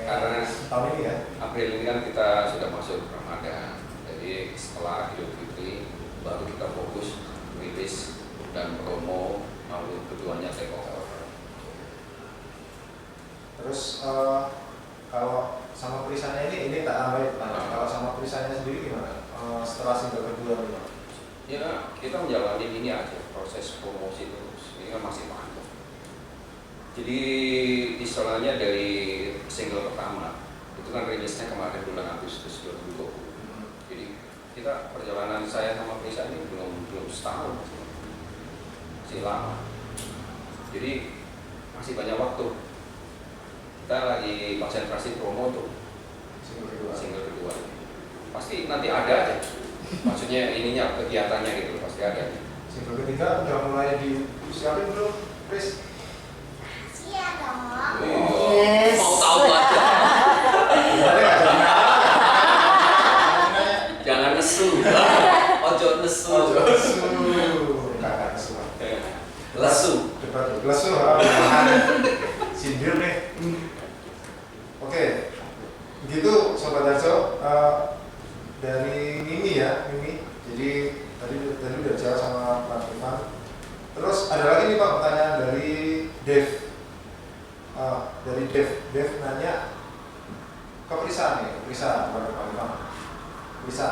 Karena tahun ini ya? April ini kan kita sudah masuk Ramadan, jadi setelah Idul Fitri baru kita fokus rilis dan promo album keduanya Takeover. Terus kalau sama Prisanya ini tak tambahin. Kalau sama Prisanya sendiri gimana? Setelah single kedua gimana? Ya kita menjalani ini aja proses promosi terus. Ini kan masih panjang. Jadi istilahnya dari single pertama itu kan rilisnya kemarin bulan Agustus 2020. Jadi kita perjalanan saya sama Prisa ini belum setahun, masih lama. Jadi masih banyak waktu. Kita lagi konsentrasi promo tuh single kedua. Pasti nanti ada aja. Maksudnya ininya kegiatannya gitu pasti ada. Single ketiga udah mulai disiapin belum, Pris? Iya dong. Yes. Mau tahu aja. Jangan nesu. Ojo nesu. Kakak nesu. Lesu. Lesu, sindir nih. Oke, begitu Sobat Darjo. Dari Mimi ya, Mimi. Jadi tadi udah jawab sama Pak Ivan. Terus ada lagi nih Pak pertanyaan dari Dev. Dari Dev nanya ke Prisa nih, Prisa bukan ke Pak Ivan. Prisa,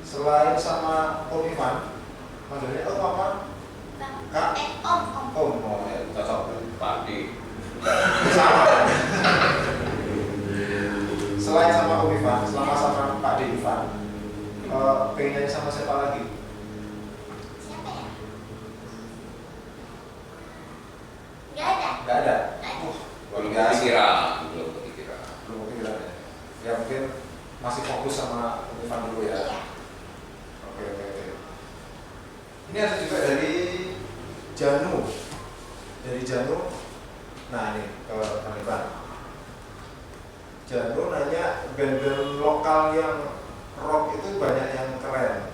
selain sama Om Ivan, manggilnya Om apa? Kak? Om. Oh ya, cocok. Pak Di. Sama. Selain sama Om Ivan, selama sama Pak De Ivan, pengen nyanyi sama siapa lagi? Siapa ya? Gak ada. Gak ada. Belum Biasa. kepikiran. Belum kepikiran ya. Ya mungkin masih fokus sama Om Ivan dulu ya. Iya. Oke. Ini ada juga dari Janu. Nah ini ke Bang Ivan. Janu nanya band-band lokal yang rock itu banyak yang keren.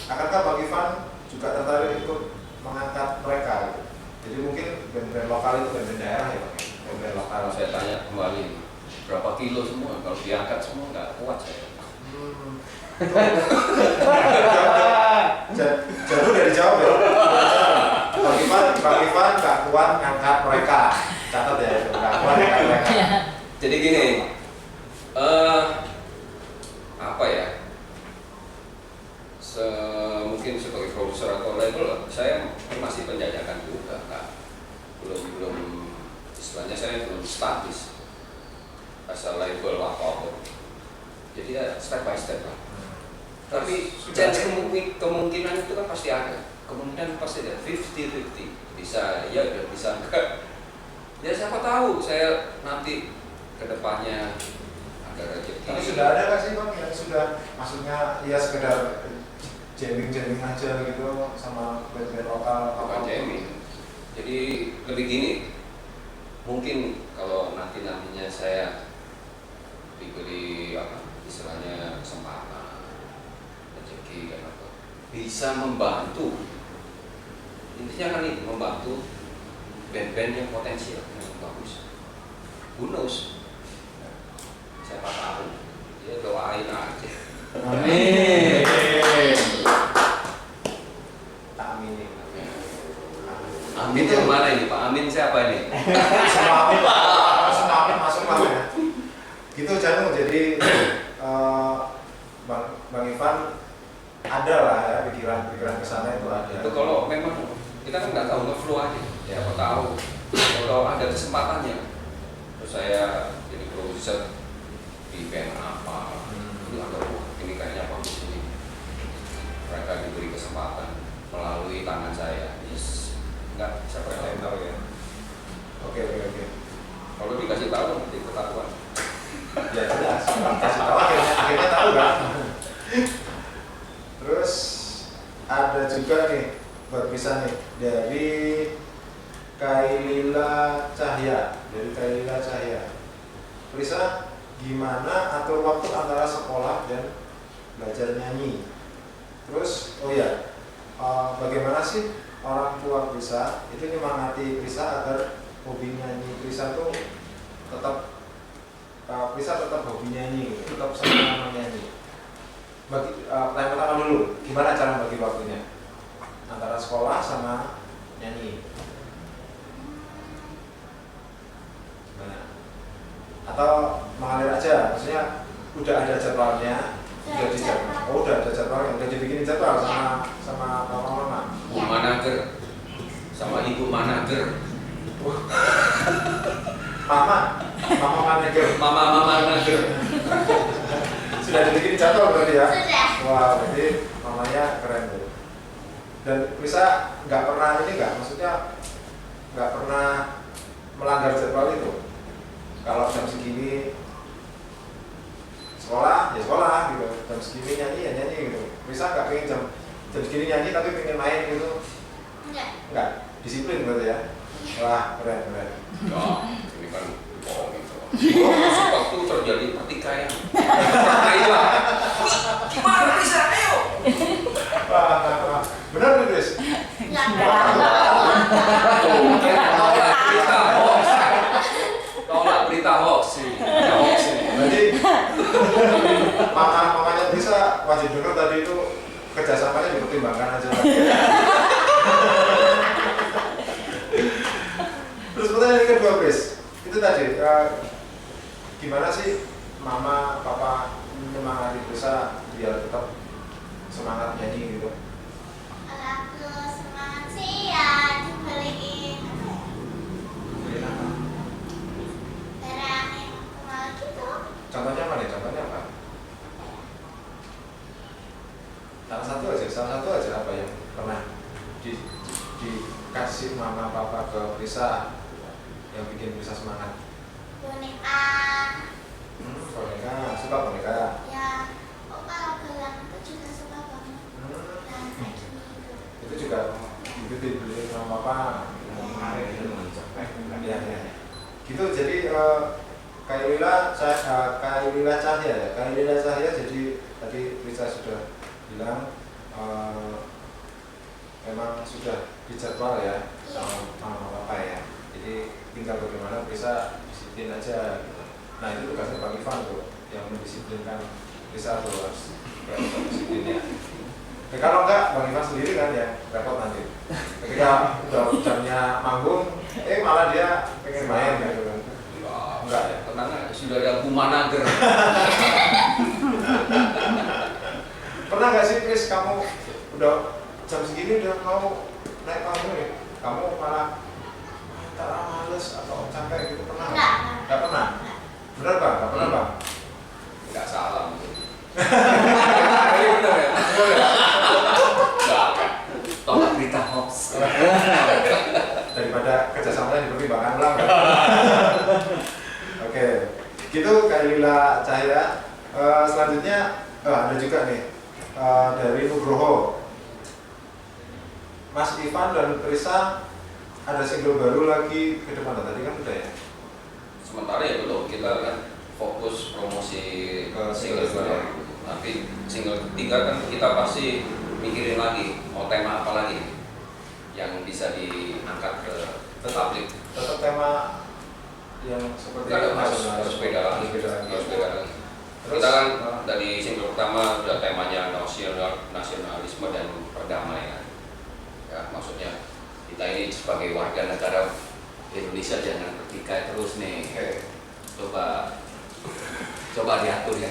Akankah Bang Ivan juga tertarik ikut mengangkat mereka? Gitu? Jadi mungkin band-band lokal itu band-band daerah ya Bang? Band-band lokal. Kalau saya tanya kembali, berapa kilo semua? Kalau diangkat semua nggak kuat saya. Janu udah dijawab ya. Bang Ivan nggak kuat ngangkat mereka. Catat ya, nggak kuat ngangkat mereka. Jadi gini, apa ya? Mungkin sebagai produser atau label, saya masih penjajakan juga, Kak. Belum istilahnya saya belum statis asal label apapun. Jadi ya step by step lah. Tapi kemungkinan itu kan pasti ada. Kemungkinan pasti ada 50-50. Bisa ya, bisa enggak. Ya siapa tahu saya nanti kedepannya ada rezeki. Tapi sudah ada nggak sih Bang yang sudah maksudnya ya sekedar jamming aja gitu sama band-band lokal? Bukan jamming. Jadi lebih gini, mungkin kalau nantinya saya diberi apa istilahnya kesempatan, rezeki dan apa, bisa membantu. Intinya kan ini membantu band-band yang potensial, yang bagus. bonus. Siapa tahu dia doain aja. Amin. Tak aminin. Amin yang mana ini Pak? Amin siapa ini? Semua amin Pak. Semua amin masuk Pak ya. Gitu Janu, jadi Bang Ivan ada lah ya pikiran kesana itu ada. Itu kalau memang kita kan nggak tahu, nge-flow aja. Siapa tahu kalau ada kesempatannya. Terus saya jadi produser di band apa, ini kayaknya bagus ini. Mereka diberi kesempatan melalui tangan saya. Yes. Enggak, siapa yang lain tahu ya. Oke. Kalau dikasih tahu nanti ketahuan. Ya jelas, kasih tahu akhirnya tahu kan. Terus ada juga nih berpisah nih dari Kailila Cahya, Prisa, gimana atur waktu antara sekolah dan belajar nyanyi? Terus, bagaimana sih orang tua Prisa itu nyemangati Prisa agar hobi nyanyi Prisa tuh tetap hobi nyanyi, tetap senang menyanyi. Pertanyaan pertama dulu, gimana cara bagi waktunya antara sekolah sama nyanyi? Gimana? Atau mengalir aja, maksudnya udah ada jadwalnya, udah ada jadwalnya, udah dibikin jadwal sama mama. Bu manager sama ibu manager. Mama manager. Sudah dibikin jadwal berarti ya? Sudah. Wah, berarti mamanya keren tuh. Dan bisa maksudnya nggak pernah melanggar jadwal itu. Kalau jam segini sekolah, ya sekolah gitu. Jam segini nyanyi, ya nyanyi gitu. Bisa nggak pengen jam segini nyanyi tapi pengen main gitu? Enggak. Disiplin berarti ya? Wah, keren. Ya, ini kan bohong itu. Waktu terjadi pertikaian. Gimana bisa? Ayo. Wah. Benar nih, Chris? Tolak berita hoax ini. Berarti mamanya bisa wajib dengar tadi itu kerjasamanya dipertimbangkan aja. Terus pertanyaan yang kedua, Chris, itu tadi gimana sih mama papa menyemangati Prisa biar tetap semangat nyanyi gitu? Kalau aku semangat sih ya dibeliin Beliin apa? barang yang aku mau gitu. Contohnya apa? Salah satu aja apa yang pernah dikasih mama papa ke Prisa yang bikin Prisa semangat? Boneka. Boneka, suka boneka. Ya, kalau gelang itu juga suka banget. Dan kayak gini gitu. Itu juga itu dibeli sama papa. Ya. Gitu, jadi Kailila Cahya, jadi tadi Prisa sudah bilang memang sudah dijadwal ya sama papa ya. Jadi tinggal bagaimana Prisa disiplin aja gitu. Nah itu tugasnya Bang Ivan tuh yang mendisiplinkan Prisa tuh harus disiplinnya. Ya, kalau enggak Bang Ivan sendiri kan ya repot nanti. Ketika udah jamnya manggung, malah dia pengen main gitu kan. Enggak ya. Tenang aja, sudah ada Bu manager. Pernah nggak sih Chris kamu udah jam segini udah mau naik panggung nih, kamu malah males atau capek gitu, pernah? Nggak pernah. Bener Bang? Nggak pernah Bang? Nggak salah mungkin. Ini bener ya? Nggak. Tolak berita hoax. Daripada kerjasamanya dipertimbangkan ulang. Oke, gitu Kailila Cahya. Selanjutnya ada juga nih dari Nugroho. Mas Ivan dan Prisa ada single baru lagi ke depan, tadi kan udah ya? Sementara ya belum, kita kan fokus promosi single baru. Nanti single ketiga kan kita pasti mikirin lagi mau tema apa lagi yang bisa diangkat ke publik. Tetap tema yang seperti Nggak ada, nasionalis. harus beda lagi. Harus beda lagi. Harus beda lagi. Terus, Kita kan dari single pertama udah temanya nasionalisme dan perdamaian. Ya, maksudnya kita ini sebagai warga negara Indonesia jangan bertikai terus nih. Oke. Coba diatur ya.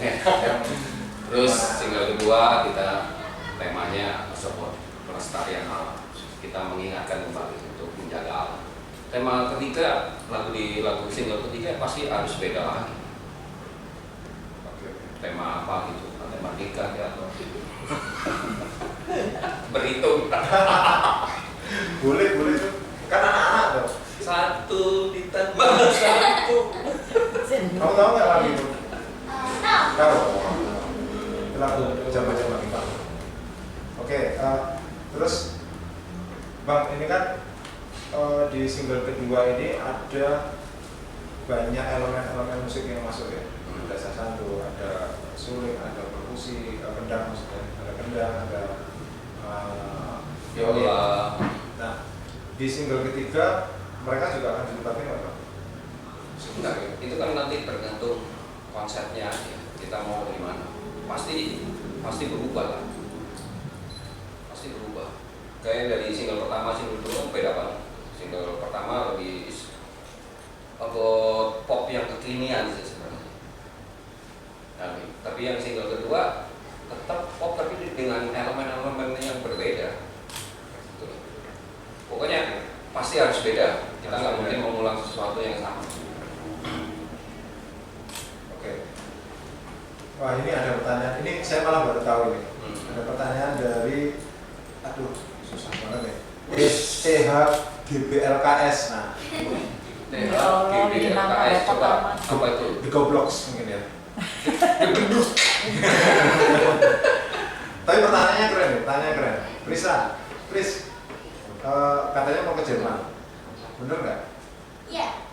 Terus single kedua kita temanya support pelestarian alam. Kita mengingatkan kembali untuk menjaga alam. Tema ketiga lagu single ketiga pasti harus beda lagi. Tema apa gitu? Tema nikah ya atau berhitung. Boleh tuh. Kan anak-anak tuh. Satu ditambah satu. Kamu tahu nggak lagu itu? Tahu. Tahu. Itu lagu zaman-zaman kita. Oke, terus Bang, ini kan di single kedua ini ada banyak elemen-elemen musik yang masuk ya. Ada sasandu, ada suling, ada perkusi, kendang maksudnya, ada kendang, ada Biola. Nah, di single ketiga mereka juga akan dilibatkan nggak, Bang? Sebentar, itu kan nanti tergantung konsepnya aja. Kita mau dari mana? Pasti berubah lah. Pasti berubah. Kayak dari single pertama, single kedua beda banget. Single pertama lebih pop yang kekinian sih sebenarnya. Nah, tapi yang single kedua tetap pop tapi dengan elemen-elemen yang berbeda. Gitu. Pokoknya pasti harus beda. Kita nggak mungkin mengulang sesuatu yang sama. Oke. Wah, ini ada pertanyaan. Ini saya malah baru tahu ini. Ada pertanyaan dari, aduh, susah banget ya. STHGBLKS. Nah, GBLKS coba apa itu? The Goblox mungkin ya. Tapi pertanyaannya keren. Pris, katanya mau ke Jerman, bener nggak? Iya.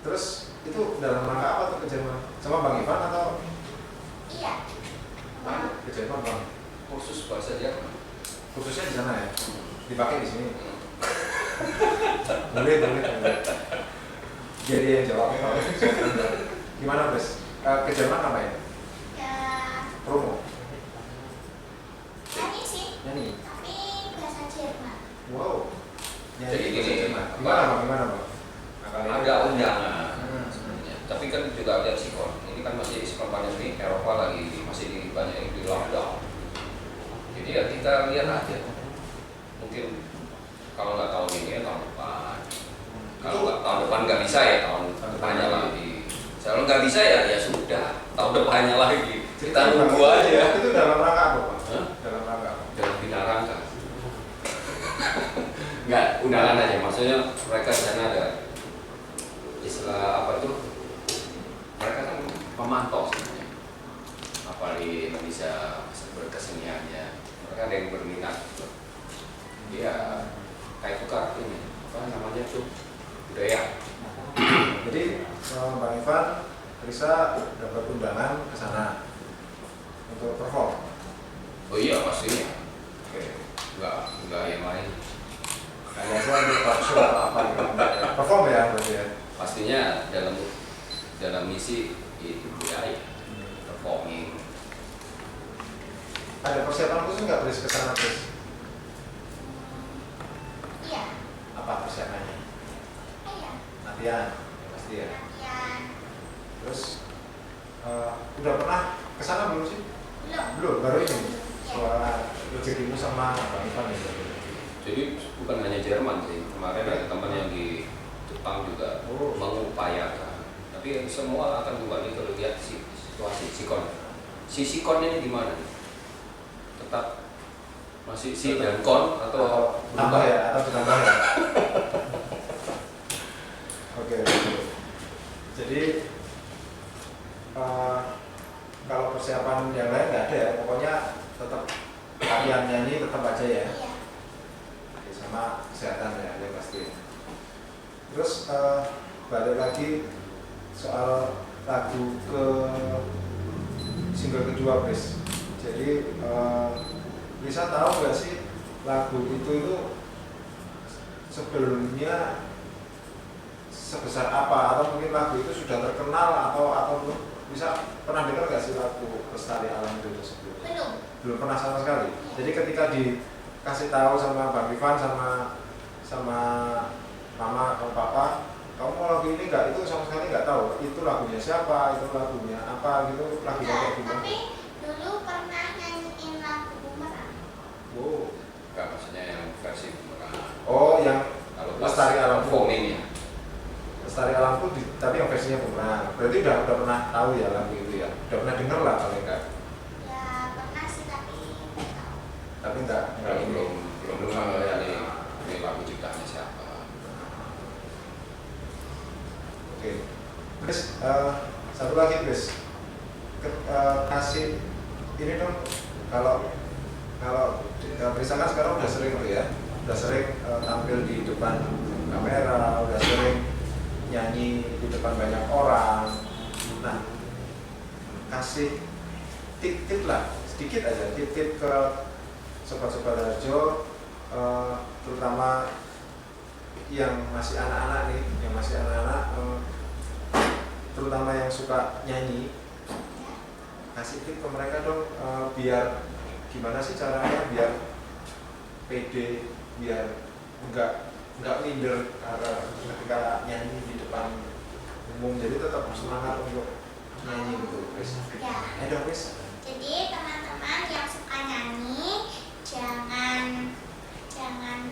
Terus itu dalam rangka apa tuh ke Jerman? Sama Bang Ivan atau? Iya. Ke Jerman Bang? Kursus bahasa Jerman. Khususnya di sana ya? Dipakai di sini? Boleh. Jadi yang jawab gimana Pris? Ke Jerman apa ya? Ya, Promo? nyanyi sih, Nyanyi? tapi bahasa Jerman. Wow. Jadi gini, Jerman. Gimana Bang? Ada undangan sebenarnya. Tapi kan juga ada sikon. Ini kan masih sikon pandemi, Eropa lagi masih banyak di lockdown. Jadi ya kita lihat aja. Mungkin kalau nggak tahun ini ya tahun depan. Kalau nggak tahun depan nggak bisa ya tahun depannya lagi. Kalau nggak bisa ya sudah tahun depannya lagi. Kita nunggu aja. Itu dalam rangka apa Bang? Hah? Dalam rangka apa? Dalam bina rangka. Nggak undangan aja. Maksudnya mereka di sana ada istilah apa itu? Mereka kan memantau sebenarnya. Apa di Indonesia berkeseniannya. Mereka ada yang berminat. Dia kayak tukar ini apa namanya tuh budaya. Jadi Bang Ivan, Risa dapat undangan ke sana untuk perform. Oh iya pastinya. Oke. Enggak yang lain. Kayak saya untuk talk show atau apa gitu. Perform ya berarti ya. Pastinya dalam misi itu budaya, performing. Ada persiapan khusus nggak Pris ke sana Pris? Iya. Apa persiapannya? Iya. Latihan, ya pasti ya. Latihan. Terus udah pernah ke sana belum sih? Belum. Baru ini. Iya. Wah, rezekimu sama Bang Ivan ya. Jadi bukan hanya Jerman sih, kemarin ada teman yang di Jepang juga mengupayakan. Tapi semua akan kembali kalau lihat situasi sikon. Si sikon ini gimana? Tetap masih si dan kon atau tambah ya atau bertambah ya? Oke. Jadi kalau persiapan yang lain nggak ada ya, pokoknya tetap latihan nyanyi tetap aja ya. Iya. Oke, sama kesehatan ya, yang pasti. Terus balik lagi soal lagu ke single kedua, Chris. Jadi bisa tahu nggak sih lagu itu sebelumnya sebesar apa, atau mungkin lagu itu sudah terkenal atau belum? Bisa pernah dengar nggak sih lagu Lestari Alam itu tersebut? Belum pernah sama sekali. Jadi ketika dikasih tahu sama Bang Ivan sama mama atau papa, kamu mau lagu ini nggak? Itu sama sekali nggak tahu. Itu lagunya siapa? Itu lagunya apa? Gitu lagunya kayak gimana? Tapi dulu pernah nyanyiin lagu Bumerang. Wow. Enggak, maksudnya yang versi bumerang. Oh, yang Kalau Lestari Alam performing ya. Lestari Alamku tapi yang versinya Bumerang. Berarti udah pernah tahu ya lagu itu ya? Udah pernah denger lah paling enggak? Ya pernah sih tapi nggak tahu. Tapi enggak Belum tahu ya ini lagu ciptaannya siapa. Oke. Terus satu lagi Chris. Kasih ini dong, kalau Prisa kan sekarang udah sering tuh ya, udah sering tampil di depan kamera, udah sering nyanyi di depan banyak orang. Nah, kasih tip-tip lah, sedikit aja, tip-tip ke sobat-sobat Harjo, terutama yang masih anak-anak nih, terutama yang suka nyanyi, kasih tip ke mereka dong, biar gimana sih caranya biar pede, biar enggak minder ketika nyanyi di depan umum, jadi tetap semangat untuk nyanyi gitu, Chris. Ya. Ayo dong, Chris. Jadi teman-teman yang suka nyanyi jangan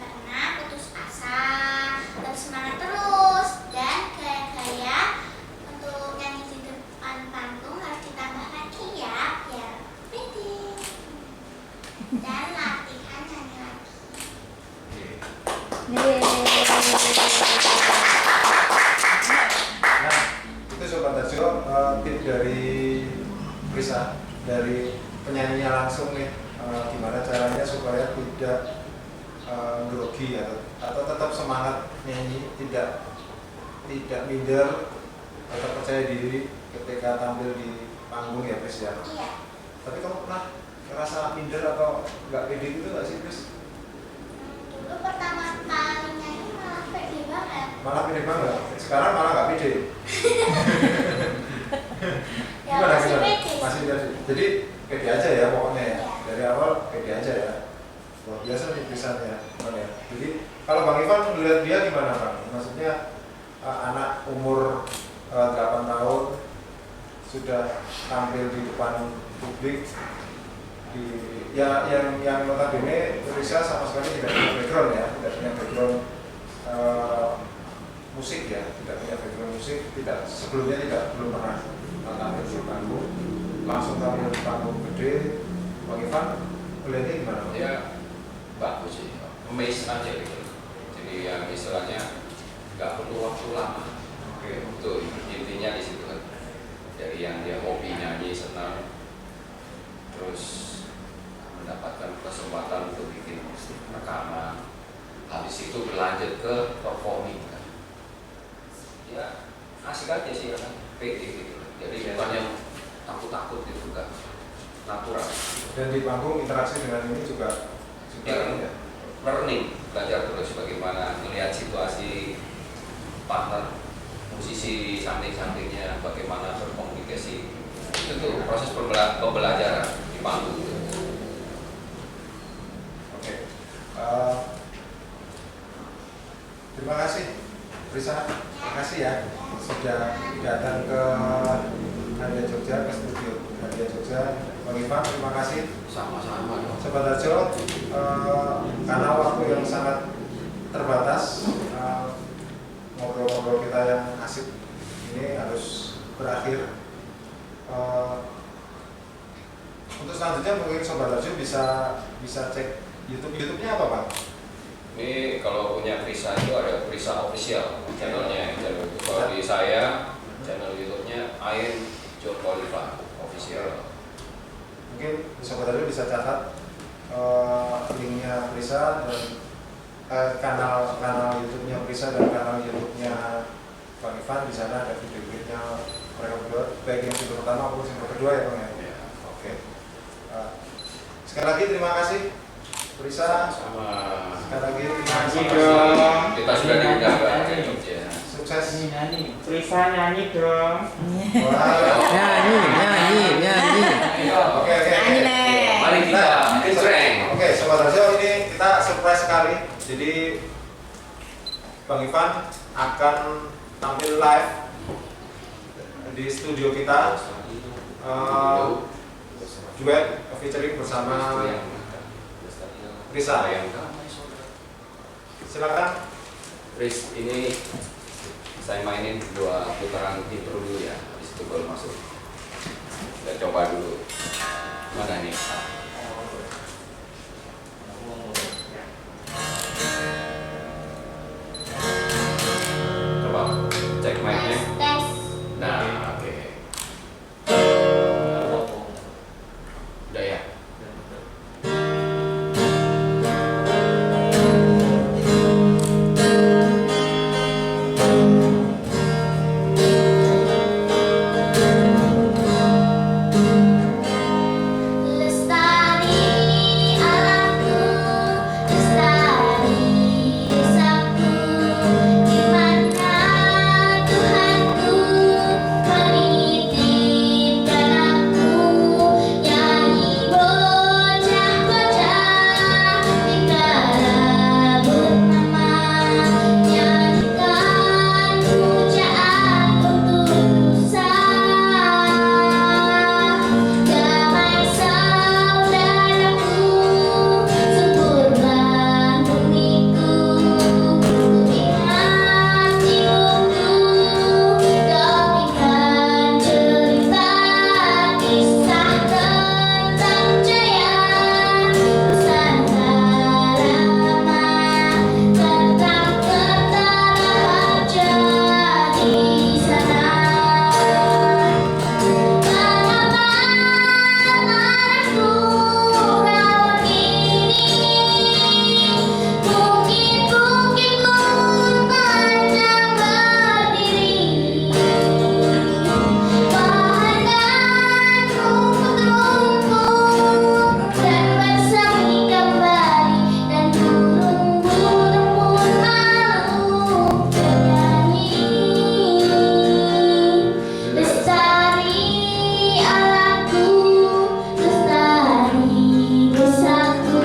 pernah putus asa, tetap semangat terus, dan gaya-gaya untuk nyanyi di depan panggung harus ditambah lagi ya biar pede dan latihan nyanyi lagi. Nah, itu sobat Harjo, tip dari Prisa, dari penyanyinya langsung nih, gimana caranya supaya tidak grogi atau tetap semangat nyanyi, tidak minder, tetap percaya diri ketika tampil di panggung ya, Chris ya. Iya. Tapi kamu pernah ngerasa minder atau nggak pede gitu nggak sih, Chris? Dulu pertama kali nyanyi malah pede banget. Malah pede banget. Sekarang malah nggak pede. Ya masih pede. Masih pede. Jadi pede aja ya pokoknya ya. Iya. Dari awal pede aja ya. Luar biasa nih tulisannya, ya. Jadi kalau Bang Ivan melihat dia gimana Bang? Maksudnya anak umur 8 tahun sudah tampil di depan publik, yang notabene Indonesia sama sekali tidak punya background ya, tidak punya background musik ya, tidak punya background musik, sebelumnya belum pernah tampil di panggung, langsung tampil di panggung gede. Bang Ivan melihatnya gimana? Ya bagus sih, amazed aja gitu. Jadi yang istilahnya nggak perlu waktu lama. Oke. Untuk intinya di situ kan. Dari yang dia hobi nyanyi senang, terus mendapatkan kesempatan untuk bikin rekaman, habis itu berlanjut ke performing kan. Ya asik aja sih kan, pede gitu. Jadi bukan yang takut-takut gitu, bukan, natural. Dan di panggung interaksi dengan ini juga Ya, learning, belajar terus bagaimana melihat situasi partner musisi di samping-sampingnya, bagaimana berkomunikasi. Itu tuh proses pembelajaran di panggung. Oke. Terima kasih Prisa, terima kasih ya sudah datang ke Hadia Jogja, ke studio Hadia Jogja. Bang Ivan, terima kasih. Sama-sama dong. Sobat Harjo, karena waktu yang sangat terbatas, ngobrol-ngobrol kita yang asik ini harus berakhir. Untuk selanjutnya mungkin Sobat Harjo bisa cek YouTube-nya apa Bang? Ini kalau punya Prisa itu ada Prisa Official channelnya. Kalau di saya channel YouTube-nya Ain John Oliver Official. Mungkin Sobat Harjo bisa catat linknya Prisa dan kanal YouTube-nya Prisa dan kanal YouTube-nya Bang Ivan. Di sana ada video-videonya mereka berdua, baik yang video pertama maupun yang kedua ya Bang ya. Ya. Oke. Sekali lagi terima kasih Prisa. Sama. Sekali lagi terima kasih. Terima kasih. Kita sudah diundang ke Jogja. Sudah sukses. Risa nyanyi dong. Wah. Nyanyi. Oke. Nyanyi, Nek. Mari kita keren. Oke, Sobat Rajo, ini kita surprise sekali. Jadi Bang Ivan akan tampil live di studio kita, duet featuring bersama Risa. Silakan. Riz, ini saya mainin 2 putaran intro dulu ya, habis itu baru masuk. Kita coba dulu. Mana nih? Coba cek mic-nya. Tes. Nah, oke. Udah ya? Lestari alamku, lestari desaku, di mana Tuhanku menitipkan aku, nyanyi bocah-bocah di kala bernama, nyanyikan pujaan untuk Nusa. Damai saudaraku, suburlah bumiku, ku ingat ibuku, kau berikan cerita kisah tentang Jaya Nusantara lama, tentang tentara raja di sana. Kenapa marahku kau begini? Bukit-bukit pun panjang berdiri, pohon dan rumput-rumput dan bersemi kembali, dan burung-burung pun malu bernyanyi. Lestari alamku, lestari desaku,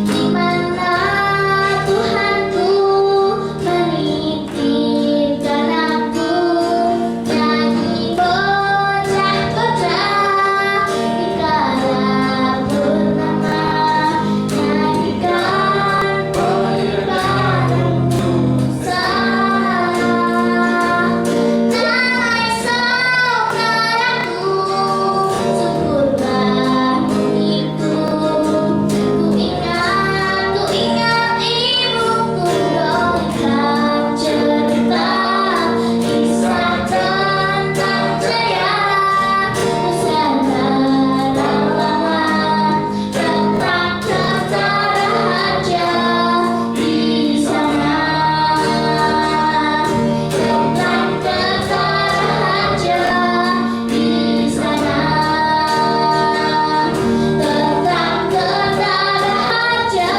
di mana Tuhanku menitipkan aku, nyanyi bocah-bocah di kala purnama, nyanyikan pernikahan Nusa. Damai saudaraku, suburlah bumiku, ku ingat ibuku, dongeng cerita kisah tentang Jaya Nusantara lama, tentang tentara raja di sana, tentang tentara raja di sana, tentang tentara raja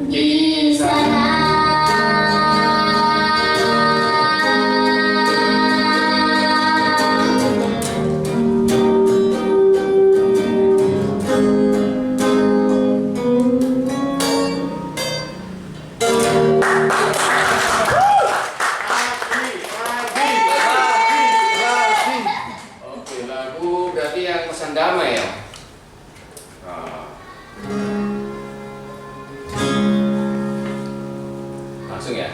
di sana. Oke, lagu berarti yang pesan damai ya. Nah. Langsung ya.